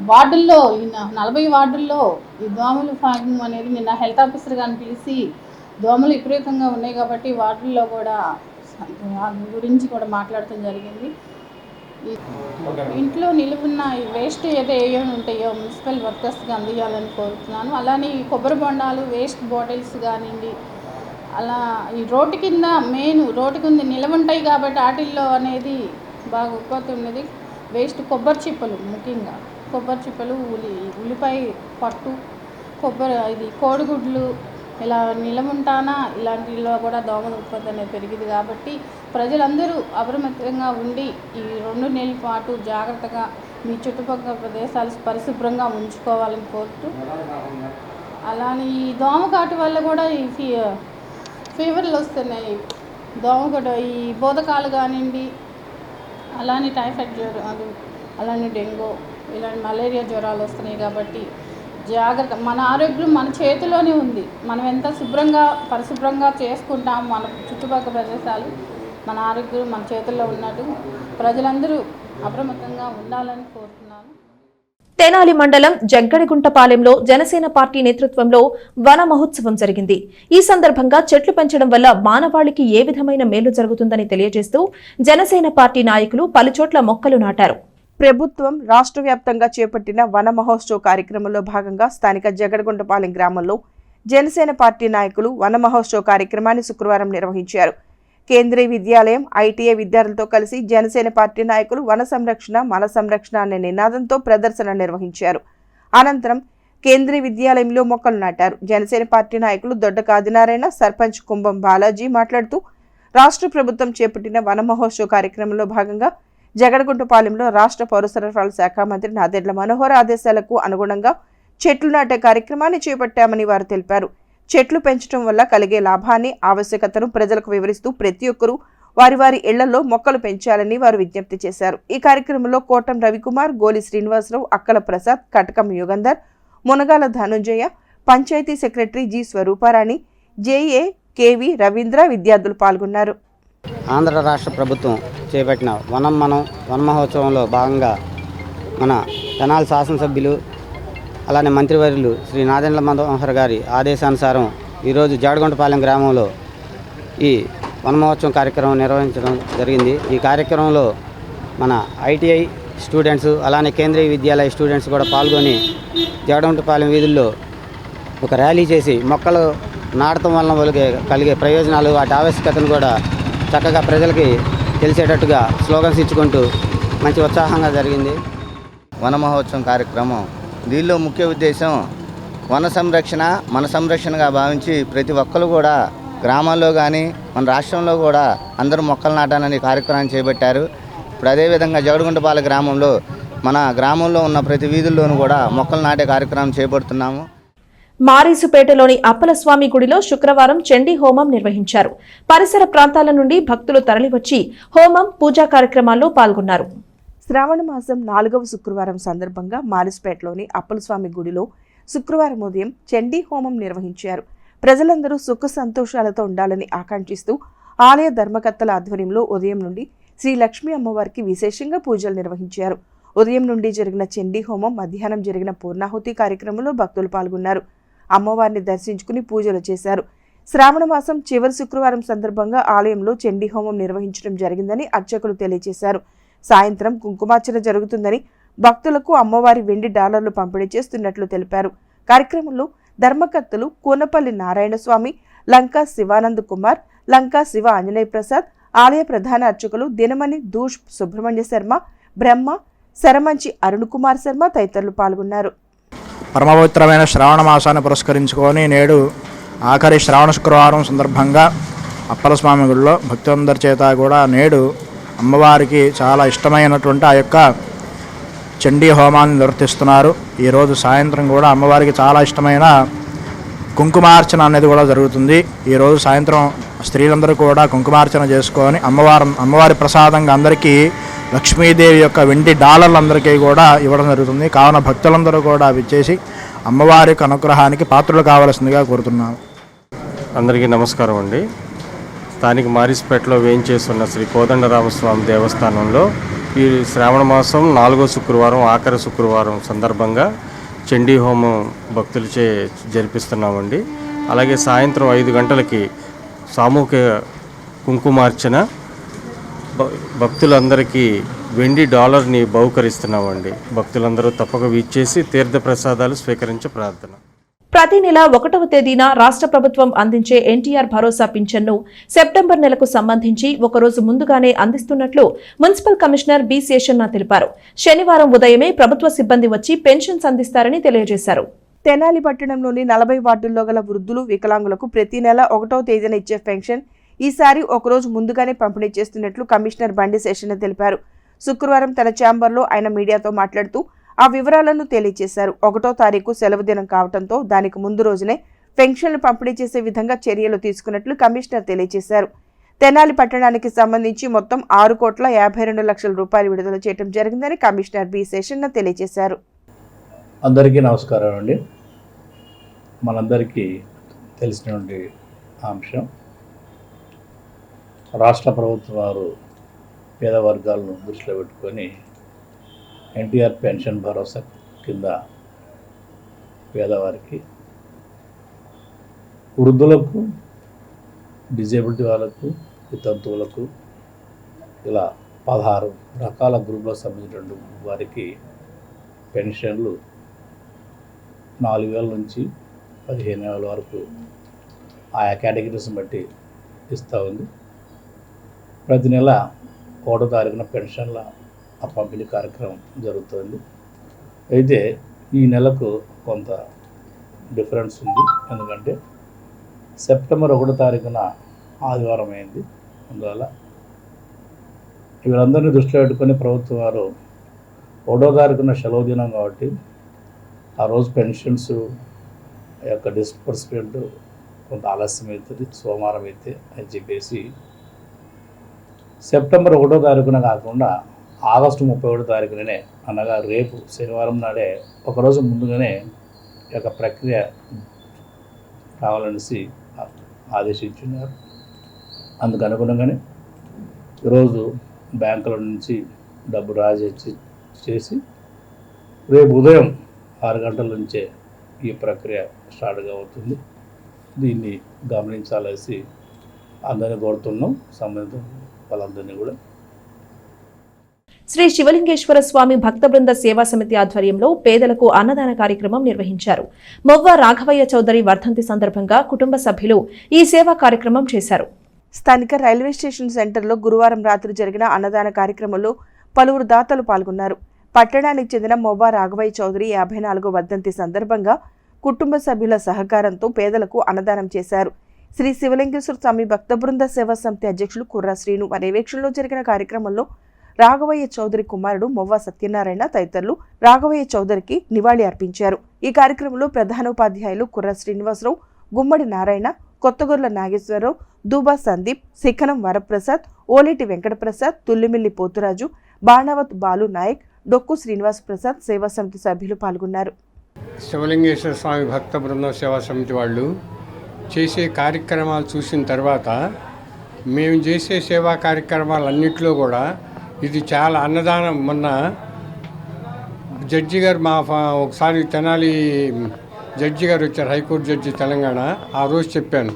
వార్డుల్లో, ఈ 40 వార్డుల్లో ఈ దోమలు ఫాగింగ్ అనేది నిన్న హెల్త్ ఆఫీసర్ గారిని పిలిచి దోమలు విపరీతంగా ఉన్నాయి కాబట్టి వార్డుల్లో కూడా గురించి కూడా మాట్లాడటం జరిగింది. ఇంట్లో నిలువున్న ఈ వేస్ట్ ఏమైనా ఉంటాయో మున్సిపల్ వర్కర్స్కి అందియాలని కోరుతున్నాను. అలానే ఈ కొబ్బరి బొండాలు, వేస్ట్ బాటిల్స్ కానివ్వండి, అలా ఈ రోడ్డు కింద మెయిన్ రోడ్డు కింద నిలవ ఉంటాయి కాబట్టి వాటిల్లో అనేది బాగా ఉత్పత్తి ఉన్నది. వేస్ట్ కొబ్బరి చిప్పలు, ముఖ్యంగా కొబ్బరి చిప్పలు, ఉల్లిపాయ పట్టు, ఇది కోడిగుడ్లు ఇలా నిలముంటానా ఇలాంటిలో కూడా దోమల ఉత్పత్తి అనేది పెరిగింది. కాబట్టి ప్రజలందరూ అప్రమత్తంగా ఉండి ఈ 2 నెలల పాటు జాగ్రత్తగా మీ చుట్టుపక్కల ప్రదేశాలు పరిశుభ్రంగా ఉంచుకోవాలని కోరుతూ, అలానే ఈ దోమకాటు వల్ల కూడా ఈ ఫీవర్లు వస్తున్నాయి. దోమకాటు ఈ బోధకాలు కానివ్వండి, అలానే టైఫాయిడ్ జ్వరాలు, అలానే డెంగ్యూ, ఇలాంటి మలేరియా జ్వరాలు వస్తున్నాయి. కాబట్టి జాగ్రత్త. మన ఆరోగ్యం మన చేతిలోనే ఉంది. మనం ఎంత పరిశుభ్రంగా చేసుకుంటాం మన చుట్టుపక్కల ప్రదేశాలు, మన ఆరోగ్యం మన చేతుల్లో ఉన్నట్టు ప్రజలందరూ అప్రమత్తంగా ఉండాలని కోరుతున్నాను. తెనాలి మండలం జగ్గడిగుంటపాలెంలో జనసేన పార్టీ నేతృత్వంలో వన మహోత్సవం జరిగింది. ఈ సందర్భంగా చెట్లు పెంచడం వల్ల మానవాళికి ఏ విధమైన మేలు జరుగుతుందని తెలియజేస్తూ జనసేన పార్టీ నాయకులు పలుచోట్ల మొక్కలు నాటారు. ప్రభుత్వం రాష్ట్ర వ్యాప్తంగా చేపట్టిన వన మహోత్సవ కార్యక్రమంలో భాగంగా స్థానిక జగ్గడిగుంటపాలెం గ్రామంలో జనసేన పార్టీ నాయకులు వన మహోత్సవ కార్యక్రమాన్ని శుక్రవారం నిర్వహించారు. కేంద్రీయ విద్యాలయం, ఐటీఐ విద్యార్థులతో కలిసి జనసేన పార్టీ నాయకులు వన సంరక్షణ మన సంరక్షణ అనే నినాదంతో ప్రదర్శన నిర్వహించారు. అనంతరం కేంద్రీయ విద్యాలయంలో మొక్కలు నాటారు. జనసేన పార్టీ నాయకులు దొడ్డక ఆదినారాయణ, సర్పంచ్ కుంభం బాలాజీ మాట్లాడుతూ రాష్ట్ర ప్రభుత్వం చేపట్టిన వన మహోత్సవ కార్యక్రమంలో భాగంగా జగ్గడిగుంటపాలెంలో రాష్ట్ర పౌర సరఫరాల శాఖ మంత్రి నాదెండ్ల మనోహర్ ఆదేశాలకు అనుగుణంగా చెట్లు నాటే కార్యక్రమాన్ని చేపట్టామని వారు తెలిపారు. చెట్లు పెంచడం వల్ల కలిగే లాభాన్ని, ఆవశ్యకతను ప్రజలకు వివరిస్తూ ప్రతి ఒక్కరూ వారి ఇళ్లలో మొక్కలు పెంచాలని వారు విజ్ఞప్తి చేశారు. ఈ కార్యక్రమంలో కోటం Ravikumar, Goli Srinivasarao, Akkala Prasad, Katakam Yugandhar, Munagala Dhanunjaya, panchayat secretary G Swarooparani, JA KV Raveendra విద్యార్థులు పాల్గొన్నారు. ఆంధ్ర రాష్ట్ర ప్రభుత్వం చేపట్టిన వన మహోత్సవంలో భాగంగా మన తెనాలి శాసనసభ్యులు అలానే మంత్రివర్యులు శ్రీ నాదెండ్ల మనోహర్ గారి ఆదేశానుసారం ఈరోజు జగ్గడిగుంటపాలెం గ్రామంలో ఈ వన మహోత్సవం కార్యక్రమం నిర్వహించడం జరిగింది. ఈ కార్యక్రమంలో మన ఐటీఐ స్టూడెంట్స్ అలానే కేంద్రీయ విద్యాలయ స్టూడెంట్స్ కూడా పాల్గొని జగ్గడిగుంటపాలెం వీధుల్లో ఒక ర్యాలీ చేసి మొక్కలు నాటడం వలన కలిగే ప్రయోజనాలు, వాటి ఆవశ్యకతను కూడా చక్కగా ప్రజలకి తెలిసేటట్టుగా స్లోగన్స్ ఇచ్చుకుంటూ మంచి ఉత్సాహంగా జరిగింది. వన మహోత్సవం కార్యక్రమం దీనిలో ముఖ్య ఉద్దేశం వన సంరక్షణ మన సంరక్షణగా భావించి ప్రతి ఒక్కరు కూడా గ్రామాల్లో కానీ మన రాష్ట్రంలో కూడా అందరూ మొక్కలు నాటాలని కార్యక్రమాన్ని చేపట్టారు. ఇప్పుడు అదేవిధంగా జగ్గడిగుంటపాలెం గ్రామంలో మన గ్రామంలో ఉన్న ప్రతి వీధుల్లోనూ కూడా మొక్కలు నాటే కార్యక్రమం చేపడుతున్నాము. మారీసుపేటలోని అప్పలస్వామి గుడిలో శుక్రవారం చండీ హోమం నిర్వహించారు. పరిసర ప్రాంతాల నుండి భక్తులు తరలివచ్చి హోమం, పూజా కార్యక్రమాల్లో పాల్గొన్నారు. శ్రావణ మాసం 4వ శుక్రవారం సందర్భంగా మారిస్పేటలోని అప్పలస్వామి గుడిలో శుక్రవారం ఉదయం చండీ హోమం నిర్వహించారు. ప్రజలందరూ సుఖ సంతోషాలతో ఉండాలని ఆకాంక్షిస్తూ ఆలయ ధర్మకర్తల ఆధ్వర్యంలో ఉదయం నుండి శ్రీ లక్ష్మీ అమ్మవారికి విశేషంగా పూజలు నిర్వహించారు. ఉదయం నుండి జరిగిన చండీ హోమం, మధ్యాహ్నం జరిగిన పూర్ణాహుతి కార్యక్రమంలో భక్తులు పాల్గొన్నారు. అమ్మవారిని దర్శించుకుని పూజలు చేశారు. శ్రావణ మాసం చివరి శుక్రవారం సందర్భంగా ఆలయంలో చండీ హోమం నిర్వహించడం జరిగిందని అర్చకులు తెలియజేశారు. సాయంత్రం కుంకుమార్చన జరుగుతుందని, భక్తులకు అమ్మవారి వెండి డాలర్లు పంపిణీ చేస్తున్నట్లు తెలిపారు. కార్యక్రమంలో ధర్మకర్తలు కూనపల్లి నారాయణస్వామి, లంకా శివానంద్ కుమార్, లంకా శివ ఆంజనేయ ప్రసాద్, ఆలయ ప్రధాన అర్చకులు దినమణి దూష్ సుబ్రహ్మణ్య శర్మ, బ్రహ్మ శరమంచి అరుణ్ కుమార్ శర్మ తదితరులు పాల్గొన్నారు. పరమపవిత్రమైన శ్రావణ మాసాన్ని పురస్కరించుకొని నేడు ఆఖరి శ్రావణ శుక్రవారం సందర్భంగా అప్పలస్వామి గుడిలో భక్తులందరి చేత కూడా నేడు అమ్మవారికి చాలా ఇష్టమైనటువంటి ఆ యొక్క చండీ హోమాన్ని నిర్వర్తిస్తున్నారు. ఈరోజు సాయంత్రం కూడా అమ్మవారికి చాలా ఇష్టమైన కుంకుమార్చన అనేది కూడా జరుగుతుంది. ఈరోజు సాయంత్రం స్త్రీలందరూ కూడా కుంకుమార్చన చేసుకొని అమ్మవారి ప్రసాదంగా అందరికీ లక్ష్మీదేవి యొక్క వెండి డాలర్లు అందరికీ కూడా ఇవ్వడం జరుగుతుంది. కావున భక్తులందరూ కూడా విచ్చేసి అమ్మవారి యొక్క అనుగ్రహానికి పాత్రలు కావాల్సిందిగా కోరుతున్నాము. అందరికీ నమస్కారం అండి. స్థానిక మారిస్పేటలో వేయించేస్తున్న శ్రీ కోదండరామస్వామి దేవస్థానంలో ఈ శ్రావణ మాసం 4వ శుక్రవారం, ఆఖరి శుక్రవారం సందర్భంగా చండీ హోమం భక్తులచే జరిపిస్తున్నామండి. అలాగే సాయంత్రం 5 గంటలకి సామూహిక కుంకుమార్చన భక్తులందరికీ వెండి డాలర్ని బహుకరిస్తున్నామండి. భక్తులందరూ తప్పక వీచేసి తీర్థప్రసాదాలు స్వీకరించే ప్రార్థన. ప్రతి నెల 1వ తేదీన రాష్ట్ర ప్రభుత్వం అందించే ఎన్టీఆర్ భరోసా పింఛన్ను సెప్టెంబర్ నెలకు సంబంధించి ఒకరోజు ముందుగానే అందిస్తున్నట్లు మున్సిపల్ కమిషనర్ బి శేషన్న తెలిపారు. శనివారం ఉదయమే ప్రభుత్వ సిబ్బంది వచ్చి పెన్షన్స్ అందిస్తారని తెలియజేశారు. తెనాలి పట్టణంలోని 40 వార్డుల్లో గల వృద్ధులు, వికలాంగులకు ప్రతి నెల 1వ తేదీన ఇచ్చే పెన్షన్ ఈసారి ఒకరోజు ముందుగానే పంపిణీ చేస్తున్నట్లు కమిషనర్ బండి శేషన్న తెలిపారు. శుక్రవారం తన ఛాంబర్లో ఆయన మీడియాతో మాట్లాడుతూ ఆ వివరాలను తెలియజేశారు. 1వ తారీఖు సెలవు దినం కావడంతో దానికి ముందు రోజునే పెన్షన్లు పంపిణీ చేసే విధంగా చర్యలు తీసుకున్నట్లు కమిషనర్ తెలియజేశారు. తెనాలి పట్టణానికి సంబంధించి మొత్తం 6,52,00,000 రూపాయలు విడుదల చేయడం జరిగిందని కమిషనర్ బి శేషన్న తెలియజేశారు. అందరికీ నమస్కారం అండి. మనందరికీ తెలిసినటువంటి అంశం. రాష్ట్ర ప్రభుత్వం వారు పేద వర్గాలను దృష్టిలో పెట్టుకొని ఎన్టీఆర్ పెన్షన్ భరోసా కింద పేదవారికి, వృద్ధులకు, డిజేబిలిటీ వాళ్ళకు, వితంతువులకు ఇలా 16 రకాల గ్రూపులకు సంబంధించినటువంటి వారికి పెన్షన్లు 4,000 నుంచి 15,000 వరకు ఆయా కేటగిరీస్ని బట్టి ఇస్తూ ఉంది. ప్రతి నెల 1వ తారీఖున పెన్షన్ల పంపిణీ కార్యక్రమం జరుగుతుంది. అయితే ఈ నెలకు కొంత డిఫరెన్స్ ఉంది. ఎందుకంటే సెప్టెంబర్ 1వ తారీఖున ఆదివారం అయింది. అందువల్ల వీళ్ళందరినీ దృష్టిలో పెట్టుకొని ప్రభుత్వం వారు 1వ తారీఖున సెలవు దినం కాబట్టి ఆ రోజు పెన్షన్స్ యొక్క డిస్బర్స్మెంట్ కొంత ఆలస్యం అవుతుంది, సోమవారం అయితే అని చెప్పేసి సెప్టెంబర్ 1వ తారీఖున కాకుండా ఆగస్టు 31వ తారీఖుననే, అనగా రేపు శనివారం నాడే ఒకరోజు ముందుగానే ఈ యొక్క ప్రక్రియ రావాలనేసి ఆదేశించున్నారు. అందుకు అనుగుణంగానే ఈరోజు బ్యాంకుల నుంచి డబ్బు చేసి రేపు ఉదయం 6 గంటల నుంచే ఈ ప్రక్రియ స్టార్ట్గా అవుతుంది. దీన్ని గమనించాలేసి అందరినీ కోరుతున్నాం, సంబంధిత వాళ్ళందరినీ కూడా. శ్రీ శివలింగేశ్వర స్వామి భక్త బృంద సేవా సమితి ఆధ్వర్యంలో పేదలకు అన్నదాన కార్యక్రమం నిర్వహించారు. మొవ్వ రాఘవయ్య చౌదరి వర్ధంతి సందర్భంగా కుటుంబ సభ్యులు ఈ సేవా కార్యక్రమం చేశారు. స్థానిక రైల్వే స్టేషన్ సెంటర్లో గురువారం రాత్రి జరిగిన అన్నదాన కార్యక్రమంలో పలువురు దాతలు పాల్గొన్నారు. పట్టణానికి చెందిన మొవ్వ రాఘవయ్య చౌదరి 54వ వర్ధంతి సందర్భంగా కుటుంబ సభ్యుల సహకారంతో పేదలకు అన్నదానం చేశారు. శ్రీ శివలింగేశ్వర స్వామి భక్త బృంద సేవా సమితి అధ్యక్షులు కుర్రా శ్రీను పర్యవేక్షణలో జరిగిన కార్యక్రమంలో రాఘవయ్య చౌదరి కుమారుడు మొవ్వ సత్యనారాయణ తదితరులు రాఘవయ్య చౌదరికి నివాళి అర్పించారు. ఈ కార్యక్రమంలో ప్రధానోపాధ్యాయులు కుర్రా శ్రీనివాసరావు, గుమ్మడి నారాయణ, కొత్తగొర్ల నాగేశ్వరరావు, దూబా సందీప్, శిఖనం వరప్రసాద్, ఓలేటి వెంకటప్రసాద్, తుల్లిమిల్లి పోతురాజు, బాణావత్ బాలు నాయక్, డొక్కు శ్రీనివాస్ ప్రసాద్ సేవా సమితి సభ్యులు పాల్గొన్నారు. శివలింగేశ్వర స్వామి భక్త బృందం సేవా సమితి వాళ్ళు చేసే కార్యక్రమాలు చూసిన తర్వాత మేము చేసే సేవా కార్యక్రమాలన్నింటిలో కూడా ఇది చాలా అన్నదానం. మొన్న జడ్జి గారు ఒకసారి తెనాలి జడ్జి గారు వచ్చారు, హైకోర్టు జడ్జి తెలంగాణ. ఆ రోజు చెప్పాను,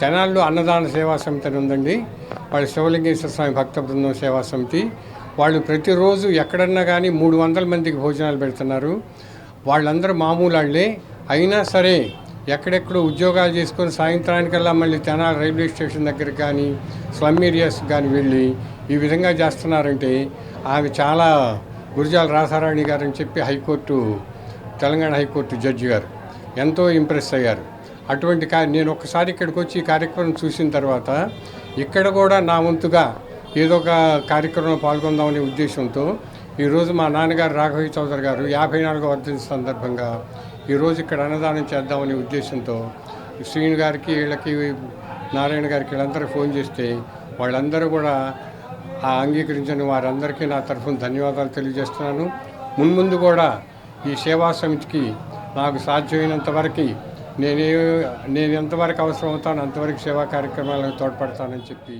తెనాలిలో అన్నదాన సేవా సమితి అని ఉందండి, వాళ్ళు శివలింగేశ్వర స్వామి భక్త బృందం సేవా సమితి. వాళ్ళు ప్రతిరోజు ఎక్కడన్నా కానీ 300 మందికి భోజనాలు పెడుతున్నారు. వాళ్ళందరూ మామూలు వాళ్ళే అయినా సరే ఎక్కడెక్కడో ఉద్యోగాలు చేసుకొని సాయంత్రానికల్లా మళ్ళీ తెనాలి రైల్వే స్టేషన్ దగ్గర కానీ స్లమ్ ఏరియాస్ కానీ వెళ్ళి ఈ విధంగా చేస్తున్నారంటే ఆమె చాలా గురజాల రాధారాణి గారు అని చెప్పి తెలంగాణ హైకోర్టు జడ్జి గారు ఎంతో ఇంప్రెస్ అయ్యారు. అటువంటి నేను ఒక్కసారి ఇక్కడికి వచ్చి ఈ కార్యక్రమం చూసిన తర్వాత ఇక్కడ కూడా నా వంతుగా ఏదో ఒక కార్యక్రమంలో పాల్గొందామనే ఉద్దేశంతో ఈరోజు మా నాన్నగారు రాఘవయ్య చౌదరి గారు 54వ వర్ధంతి సందర్భంగా ఈరోజు ఇక్కడ అన్నదానం చేద్దామనే ఉద్దేశంతో శ్రీను గారికి, వీళ్ళకి, నారాయణ గారికి వీళ్ళందరూ ఫోన్ చేస్తే వాళ్ళందరూ కూడా అంగీకరించిన వారందరికీ నా తరఫున ధన్యవాదాలు తెలియజేస్తున్నాను. మున్ముందు కూడా ఈ సేవా సమితికి నాకు సాధ్యమైనంత వరకు నేను ఎంతవరకు అవసరం అవుతానో అంతవరకు సేవా కార్యక్రమాలకు తోడ్పడతానని చెప్పి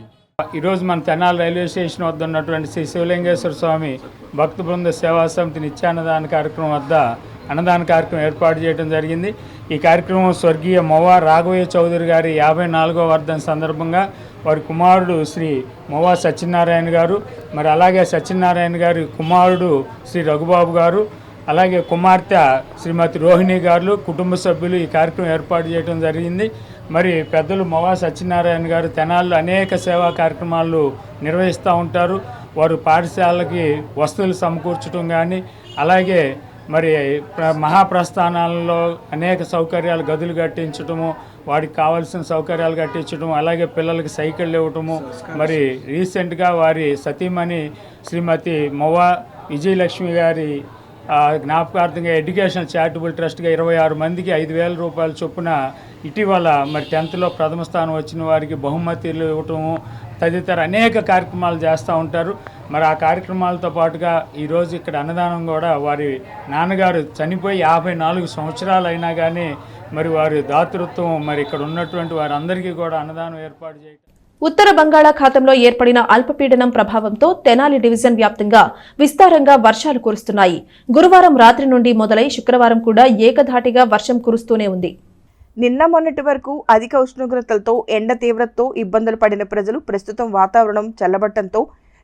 ఈరోజు మన తెనాలి రైల్వే స్టేషన్ వద్ద ఉన్నటువంటి శ్రీ శివలింగేశ్వర స్వామి భక్త బృంద సేవా సమితి నిత్యాన్నదాన కార్యక్రమం వద్ద అన్నదాన కార్యక్రమం ఏర్పాటు చేయడం జరిగింది. ఈ కార్యక్రమం స్వర్గీయ మొవ్వ రాఘవయ్య చౌదరి గారి 54వ వర్ధంతి సందర్భంగా వారి కుమారుడు శ్రీ మొవ్వ సత్యనారాయణ గారు, మరి అలాగే సత్యనారాయణ గారి కుమారుడు శ్రీ రఘుబాబు గారు, అలాగే కుమార్తె శ్రీమతి రోహిణి గారు, కుటుంబ సభ్యులు ఈ కార్యక్రమం ఏర్పాటు చేయడం జరిగింది. మరి పెద్దలు మొవ్వ సత్యనారాయణ గారు తెనాల్లో అనేక సేవా కార్యక్రమాలు నిర్వహిస్తూ ఉంటారు. వారు పాఠశాలకి వస్తువులు సమకూర్చడం కానీ, అలాగే మరి మహాప్రస్థానాలలో అనేక సౌకర్యాలు, గదులు కట్టించడము, వాడికి కావాల్సిన సౌకర్యాలు కట్టించడం, అలాగే పిల్లలకి సైకిళ్ళు ఇవ్వటము. మరి రీసెంట్గా వారి సతీమణి శ్రీమతి మొవ్వ విజయలక్ష్మి గారి జ్ఞాపకార్థంగా ఎడ్యుకేషన్ చారిటబుల్ ట్రస్ట్గా 26 మందికి 5,000 రూపాయల చొప్పున ఇటీవల మరి 10th ప్రథమ స్థానం వచ్చిన వారికి బహుమతులు ఇవ్వటము తదితర అనేక కార్యక్రమాలు చేస్తూ ఉంటారు. మరి ఆ కార్యక్రమాలతో పాటుగా ఈరోజు ఇక్కడ అన్నదానం కూడా వారి నాన్నగారు చనిపోయి 54 సంవత్సరాలు అయినా కానీ మరి వారి దాతృత్వం మరి ఇక్కడ ఉన్నటువంటి వారందరికీ కూడా అన్నదానం ఏర్పాటు చేయడం. ఉత్తర బంగాళాఖాతంలో ఏర్పడిన అల్పపీడనం ప్రభావంతో తెనాలి డివిజన్ వ్యాప్తంగా విస్తారంగా వర్షాలు కురుస్తున్నాయి. గురువారం రాత్రి నుండి మొదలై శుక్రవారం కూడా ఏకధాటిగా వర్షం కురుస్తూనే ఉంది. నిన్న మొన్నటి వరకు అధిక ఉష్ణోగ్రతలతో ఎండ తీవ్రతతో ఇబ్బందులు పడిన ప్రజలు ప్రస్తుతం వాతావరణం చల్లబట్టంతో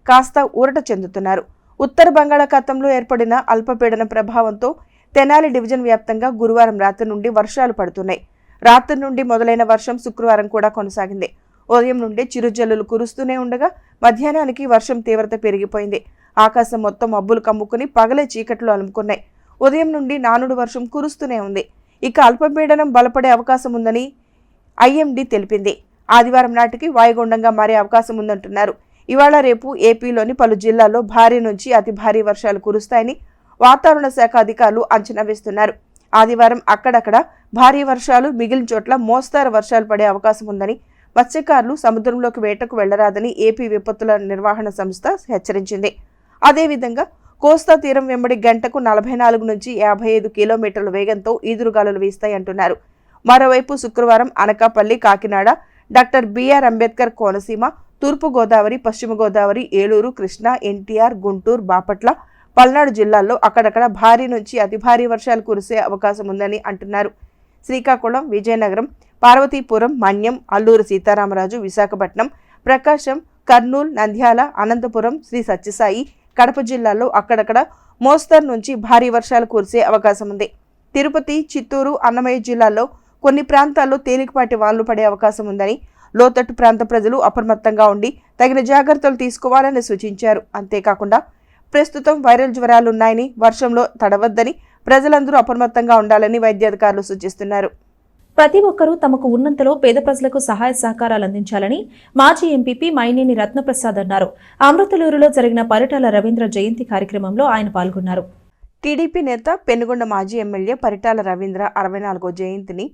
కాస్త ఊరట చెందుతున్నారు. ఉత్తర బంగాళాఖాతంలో ఏర్పడిన అల్పపీడన ప్రభావంతో తెనాలి డివిజన్ వ్యాప్తంగా గురువారం రాత్రి నుండి వర్షాలు పడుతున్నాయి. రాత్రి నుండి మొదలైన వర్షం శుక్రవారం కూడా కొనసాగింది. ఉదయం నుండి చిరుజల్లులు కురుస్తూనే ఉండగా మధ్యాహ్నానికి వర్షం తీవ్రత పెరిగిపోయింది. ఆకాశం మొత్తం మబ్బులు కమ్ముకుని పగలే చీకట్లు అలుముకున్నాయి. ఉదయం నుండి నానుడు వర్షం కురుస్తూనే ఉంది. ఇక అల్పపీడనం బలపడే అవకాశం ఉందని ఐఎండీ తెలిపింది. ఆదివారం నాటికి వాయుగుండంగా మారే అవకాశం ఉందంటున్నారు. ఇవాళ రేపు ఏపీలోని పలు జిల్లాల్లో భారీ నుంచి అతి భారీ వర్షాలు కురుస్తాయని వాతావరణ శాఖ అధికారులు అంచనా వేస్తున్నారు. ఆదివారం అక్కడక్కడ భారీ వర్షాలు, మిగిలిన చోట్ల మోస్తారు వర్షాలు పడే అవకాశం ఉందని మత్స్యకారులు సముద్రంలోకి వేటకు వెళ్లరాదని ఏపీ విపత్తుల నిర్వహణ సంస్థ హెచ్చరించింది. అదేవిధంగా కోస్తా తీరం వెంబడి గంటకు 44 నుంచి 55 కిలోమీటర్ల వేగంతో ఈదురుగాలులు వీస్తాయంటున్నారు. మరోవైపు శుక్రవారం అనకాపల్లి, కాకినాడ, డాక్టర్ బిఆర్ అంబేద్కర్ కోనసీమ, తూర్పు గోదావరి, పశ్చిమ గోదావరి, ఏలూరు, కృష్ణా, ఎన్టీఆర్, గుంటూరు, బాపట్ల, పల్నాడు జిల్లాల్లో అక్కడక్కడ భారీ నుంచి అతి భారీ వర్షాలు కురిసే అవకాశం ఉందని అంటున్నారు. శ్రీకాకుళం, విజయనగరం, పార్వతీపురం, మన్యం, అల్లూరు సీతారామరాజు, విశాఖపట్నం, ప్రకాశం, కర్నూలు, నంద్యాల, అనంతపురం, శ్రీ సత్యసాయి, కడప జిల్లాల్లో అక్కడక్కడ మోస్తరు నుంచి భారీ వర్షాలు కురిసే అవకాశం ఉంది. తిరుపతి, చిత్తూరు, అన్నమయ్య జిల్లాల్లో కొన్ని ప్రాంతాల్లో తేలికపాటి వానలు పడే అవకాశం ఉందని లోతట్టు ప్రాంత ప్రజలు అప్రమత్తంగా ఉండి తగిన జాగ్రత్తలు తీసుకోవాలని సూచించారు. అంతేకాకుండా ప్రస్తుతం వైరల్ జ్వరాలున్నాయని, వర్షంలో తడవద్దని ప్రజలందరూ అప్రమత్తంగా ఉండాలని వైద్యాధికారులు సూచిస్తున్నారు. ప్రతి ఒక్కరూ తమకు ఉన్నంతలో పేద ప్రజలకు సహాయ సహకారాలు అందించాలని మాజీ ఎంపీపీ మైనేని రత్నప్రసాద్ అన్నారు. అమృతలూరులో జరిగిన పరిటాల రవీంద్ర జయంతి కార్యక్రమంలో ఆయన పాల్గొన్నారు. టీడీపీ నేత, పెనుగొండ మాజీ ఎమ్మెల్యే పరిటాల రవీంద్ర 64వ జయంతిని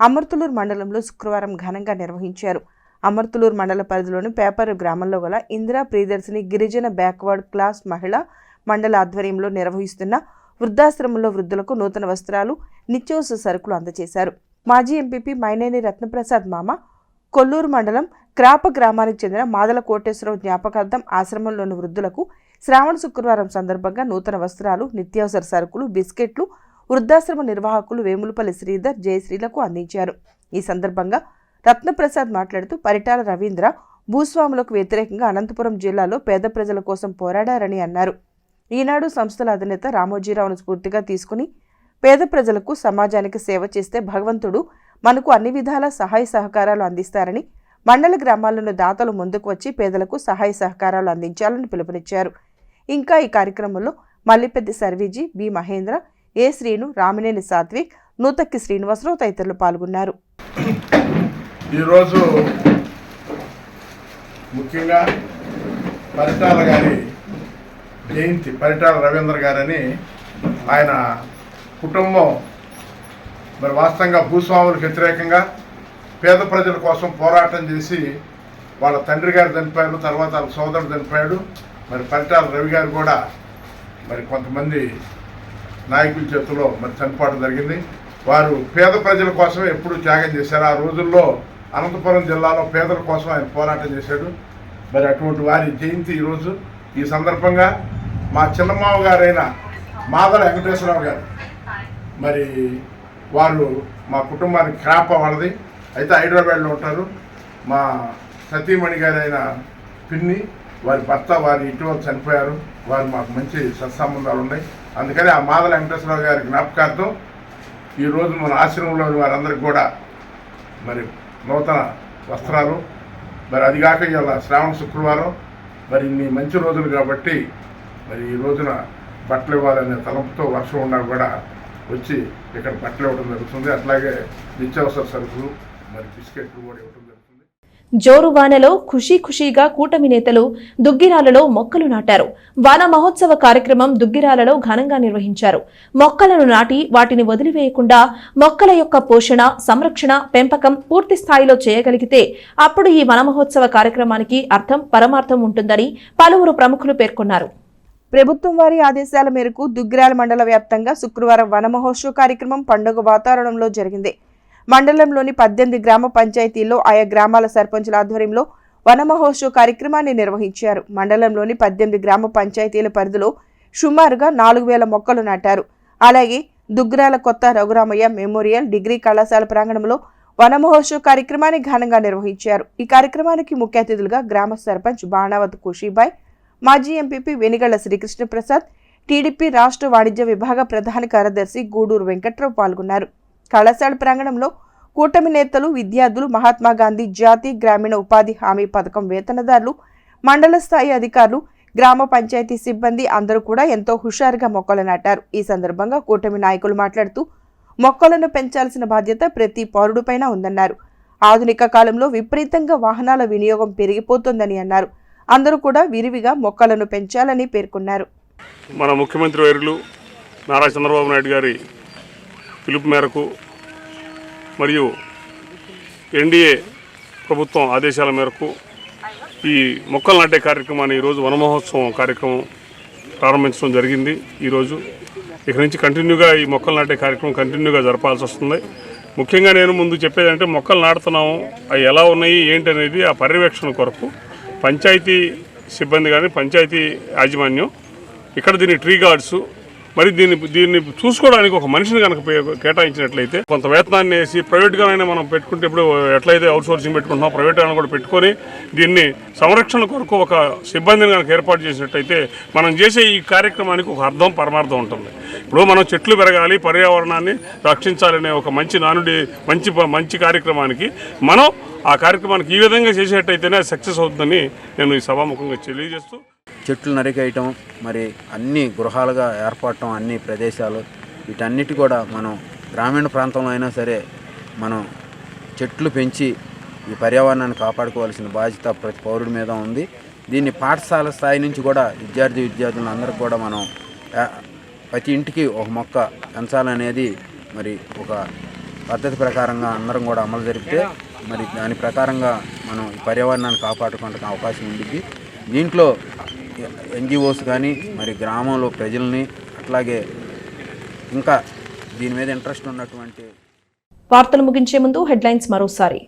అమృతలూరు మండలంలో శుక్రవారం ఘనంగా నిర్వహించారు. అమృతలూరు మండల పరిధిలోని పేపర్ గ్రామంలో గల ఇందిరా ప్రియదర్శిని గిరిజన బ్యాక్వర్డ్ క్లాస్ మహిళా మండల ఆధ్వర్యంలో నిర్వహిస్తున్న వృద్ధాశ్రమంలో వృద్ధులకు నూతన వస్త్రాలు, నిత్యావసర సరుకులు అందజేశారు. మాజీ ఎంపీపీ మైనేని రత్నప్రసాద్ మామ కొల్లూరు మండలం క్రాప గ్రామానికి చెందిన మాదల కోటేశ్వరరావు జ్ఞాపకార్థం ఆశ్రమంలోని వృద్ధులకు శ్రావణ శుక్రవారం సందర్భంగా నూతన వస్త్రాలు, నిత్యావసర సరుకులు, బిస్కెట్లు వృద్ధాశ్రమ నిర్వాహకులు వేములపల్లి శ్రీధర్, జయశ్రీలకు అందించారు. ఈ సందర్భంగా రత్నప్రసాద్ మాట్లాడుతూ పరిటాల రవీంద్ర భూస్వాములకు వ్యతిరేకంగా అనంతపురం జిల్లాలో పేద ప్రజల కోసం పోరాడారని అన్నారు. ఈనాడు సంస్థల అధినేత రామోజీరావును స్ఫూర్తిగా తీసుకుని పేద ప్రజలకు, సమాజానికి సేవ చేస్తే భగవంతుడు మనకు అన్ని విధాల సహాయ సహకారాలు అందిస్తారని, మండల గ్రామాల్లోని దాతలు ముందుకు వచ్చి పేదలకు సహాయ సహకారాలు అందించాలని పిలుపునిచ్చారు. ఇంకా ఈ కార్యక్రమంలో మల్లిపెద్ది సర్వీజీ, బి మహేంద్ర, ఏ శ్రీను, రామినేని సాత్విక్, నూతక్కి శ్రీనివాసరావు తదితరులు పాల్గొన్నారు. ఈరోజు ముఖ్యంగా పరిటాల గారి జయంతి, పరిటాల రవీంద్ర గారని ఆయన కుటుంబం మరి వాస్తవంగా భూస్వాములకు వ్యతిరేకంగా పేద ప్రజల కోసం పోరాటం చేసి వాళ్ళ తండ్రి గారు చనిపోయాడు, తర్వాత వాళ్ళ సోదరుడు చనిపోయాడు. మరి పరిటాల రవి గారు కూడా మరి కొంతమంది నాయకుల చేతిలో మరి చనిపోవడం జరిగింది. వారు పేద ప్రజల కోసమే ఎప్పుడూ త్యాగం చేశారు. ఆ రోజుల్లో అనంతపురం జిల్లాలో పేదల కోసం ఆయన పోరాటం చేశాడు. మరి అటువంటి వారి జయంతి ఈరోజు. ఈ సందర్భంగా మా చిన్నమావ గారైన మాదల వెంకటేశ్వరరావు గారు మరి వారు మా కుటుంబానికి క్రాప వాళ్ళది, అయితే హైదరాబాద్లో ఉంటారు. మా సతీమణి గారైన పిన్ని, వారి భర్త వారి ఇటీవల చనిపోయారు. వారు మాకు మంచి సత్సంబంధాలు ఉన్నాయి. అందుకని ఆ మాదల వెంకటేశ్వరరావు గారి జ్ఞాపకార్థం ఈరోజు మన ఆశ్రమంలోని వారందరికీ కూడా మరి నూతన వస్త్రాలు, మరి అదిగాక ఇవాళ శ్రావణ శుక్రవారం, మరి ఇన్ని మంచి రోజులు కాబట్టి మరి ఈ రోజున బట్టలు ఇవ్వాలనే తలంపుతో వర్షం ఉన్నా కూడా వచ్చి ఇక్కడ బట్టలు ఇవ్వడం జరుగుతుంది. అట్లాగే నిత్యావసర సరుకులు, మరి బిస్కెట్లు కూడా ఇవ్వడం జరుగుతుంది. జోరు వానలో ఖుషీగా కూటమి నేతలు దుగ్గిరాలలో మొక్కలు నాటారు. వన మహోత్సవ కార్యక్రమం దుగ్గిరాలలో ఘనంగా నిర్వహించారు. మొక్కలను నాటి వాటిని వదిలివేయకుండా మొక్కల యొక్క పోషణ, సంరక్షణ, పెంపకం పూర్తి స్థాయిలో చేయగలిగితే అప్పుడు ఈ వన మహోత్సవ కార్యక్రమానికి అర్థం, పరమార్థం ఉంటుందని పలువురు ప్రముఖులు పేర్కొన్నారు. ప్రభుత్వం వారి ఆదేశాల మేరకు దుగ్గిరాల మండల వ్యాప్తంగా శుక్రవారం వన మహోత్సవ కార్యక్రమం పండుగ వాతావరణంలో జరిగింది. మండలంలోని 18 గ్రామ పంచాయతీల్లో ఆయా గ్రామాల సర్పంచుల ఆధ్వర్యంలో వన మహోత్సవ కార్యక్రమాన్ని నిర్వహించారు. మండలంలోని 18 గ్రామ పంచాయతీల పరిధిలో సుమారుగా 4000 మొక్కలు నాటారు. అలాగే దుగ్గిరాల కొత్త రఘురామయ్య మెమోరియల్ డిగ్రీ కళాశాల ప్రాంగణంలో వన మహోత్సవ కార్యక్రమాన్ని ఘనంగా నిర్వహించారు. ఈ కార్యక్రమానికి ముఖ్య అతిథులుగా గ్రామ సర్పంచ్ బాణావత్ ఖుషీబాయ్, మాజీ ఎంపీపీ వెనిగళ్ల శ్రీకృష్ణ ప్రసాద్, టీడీపీ రాష్ట్ర వాణిజ్య విభాగ ప్రధాన కార్యదర్శి గూడూరు వెంకట్రావు పాల్గొన్నారు. కళాశాల ప్రాంగణంలో కూటమి నేతలు, విద్యార్థులు, మహాత్మాగాంధీ జాతీయ గ్రామీణ ఉపాధి హామీ పథకం వేతనదారులు, మండల స్థాయి అధికారులు, గ్రామ పంచాయతీ సిబ్బంది అందరూ కూడా ఎంతో హుషారుగా మొక్కలు నాటారు. ఈ సందర్భంగా కూటమి నాయకులు మాట్లాడుతూ మొక్కలను పెంచాల్సిన బాధ్యత ప్రతి పౌరుడిపైన ఉందన్నారు. ఆధునిక కాలంలో విపరీతంగా వాహనాల వినియోగం పెరిగిపోతుందని అన్నారు. అందరూ కూడా విరివిగా మొక్కలను పెంచాలని పేర్కొన్నారు. మన ముఖ్యమంత్రి వర్యులు నారా చంద్రబాబు నాయుడు గారి పిలుపు మేరకు మరియు ఎన్డీఏ ప్రభుత్వం ఆదేశాల మేరకు ఈ మొక్కలు నాటే కార్యక్రమాన్ని ఈరోజు వన మహోత్సవం కార్యక్రమం ప్రారంభించడం జరిగింది. ఈరోజు ఇక నుంచి కంటిన్యూగా ఈ మొక్కలు నాటే కార్యక్రమం కంటిన్యూగా జరపాల్సి వస్తుంది. ముఖ్యంగా నేను ముందు చెప్పేదంటే మొక్కలు నాటుతున్నాము, అవి ఎలా ఉన్నాయి ఏంటి అనేది ఆ పర్యవేక్షణ కొరకు పంచాయతీ సిబ్బంది కానీ పంచాయతీ యాజమాన్యం ఇక్కడ దీన్ని ట్రీ గార్డ్స్ మరి దీన్ని చూసుకోవడానికి ఒక మనిషిని కనుక కేటాయించినట్లయితే కొంత వేతనాన్ని వేసి ప్రైవేట్గానైనా మనం పెట్టుకుంటే ఇప్పుడు ఎట్లయితే అవుట్ సోర్సింగ్ పెట్టుకుంటున్నాం ప్రైవేట్గా కూడా పెట్టుకొని దీన్ని సంరక్షణ కొరకు ఒక సిబ్బందిని కనుక ఏర్పాటు చేసినట్టయితే మనం చేసే ఈ కార్యక్రమానికి ఒక అర్థం, పరమార్థం ఉంటుంది. ఇప్పుడు మనం చెట్లు పెరగాలి, పర్యావరణాన్ని రక్షించాలనే ఒక మంచి నానుడి మంచి కార్యక్రమానికి మనం ఆ కార్యక్రమానికి ఈ విధంగా చేసేటైతేనే సక్సెస్ అవుతుందని నేను ఈ సభాముఖంగా తెలియజేస్తూ, చెట్లు నరికేయటం, మరి అన్ని గృహాలుగా ఏర్పడటం, అన్ని ప్రదేశాలు వీటన్నిటి కూడా మనం గ్రామీణ ప్రాంతంలో అయినా సరే మనం చెట్లు పెంచి ఈ పర్యావరణాన్ని కాపాడుకోవాల్సిన బాధ్యత ప్రతి పౌరుడి మీద ఉంది. దీన్ని పాఠశాల స్థాయి నుంచి కూడా విద్యార్థులను అందరికీ కూడా మనం ప్రతి ఇంటికి ఒక మొక్క పెంచాలనేది మరి ఒక పద్ధతి ప్రకారంగా అందరం కూడా అమలు జరిపితే మరి దాని ప్రకారంగా మనం ఈ పర్యావరణాన్ని కాపాడుకోవడానికి అవకాశం ఉంటుంది. దీంట్లో ఎన్జిఓస్ కానీ మరి గ్రామంలో ప్రజల్ని అట్లాగే ఇంకా దీని మీద ఇంట్రెస్ట్ ఉన్నటువంటి వార్తలు ముగించే ముందు హెడ్లైన్స్ మరోసారి.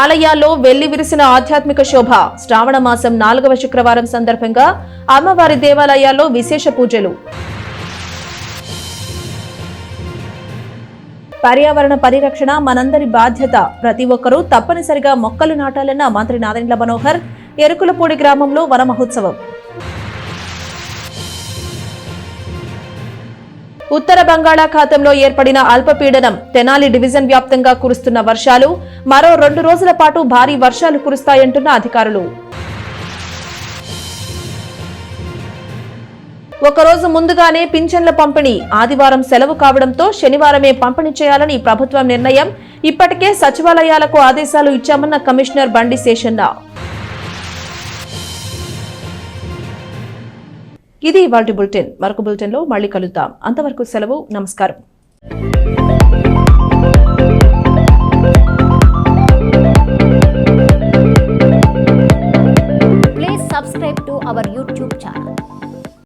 ఆలయాల్లో వెళ్లి విరిసిన ఆధ్యాత్మిక శోభ. శ్రావణ మాసం 4వ శుక్రవారం సందర్భంగా అమ్మవారి దేవాలయాల్లో విశేష పూజలు. పర్యావరణ పరిరక్షణ మనందరి బాధ్యత, ప్రతి ఒక్కరూ తప్పనిసరిగా మొక్కలు నాటాలన్న మంత్రి నాదెండ్ల మనోహర్. ఎరుకులపూడి గ్రామంలో వన మహోత్సవం. ఉత్తర బంగాళాఖాతంలో ఏర్పడిన అల్పపీడనం. తెనాలి డివిజన్ వ్యాప్తంగా కురుస్తున్న వర్షాలు. మరో 2 రోజుల పాటు భారీ వర్షాలు కురుస్తాయంటున్న అధికారులు. ఒకరోజు ముందుగానే పింఛన్ల పంపిణీ. ఆదివారం సెలవు కావడంతో శనివారమే పంపిణీ చేయాలని ప్రభుత్వం నిర్ణయం. ఇప్పటికే సచివాలయాలకు ఆదేశాలు ఇచ్చామన్న కమిషనర్ బండి శేషన్న. ఇది ఇవాల్టి బులెటిన్. మరొక బులెటిన్లో మళ్ళీ కలుద్దాం. అంతవరకు సెలవు. నమస్కారం.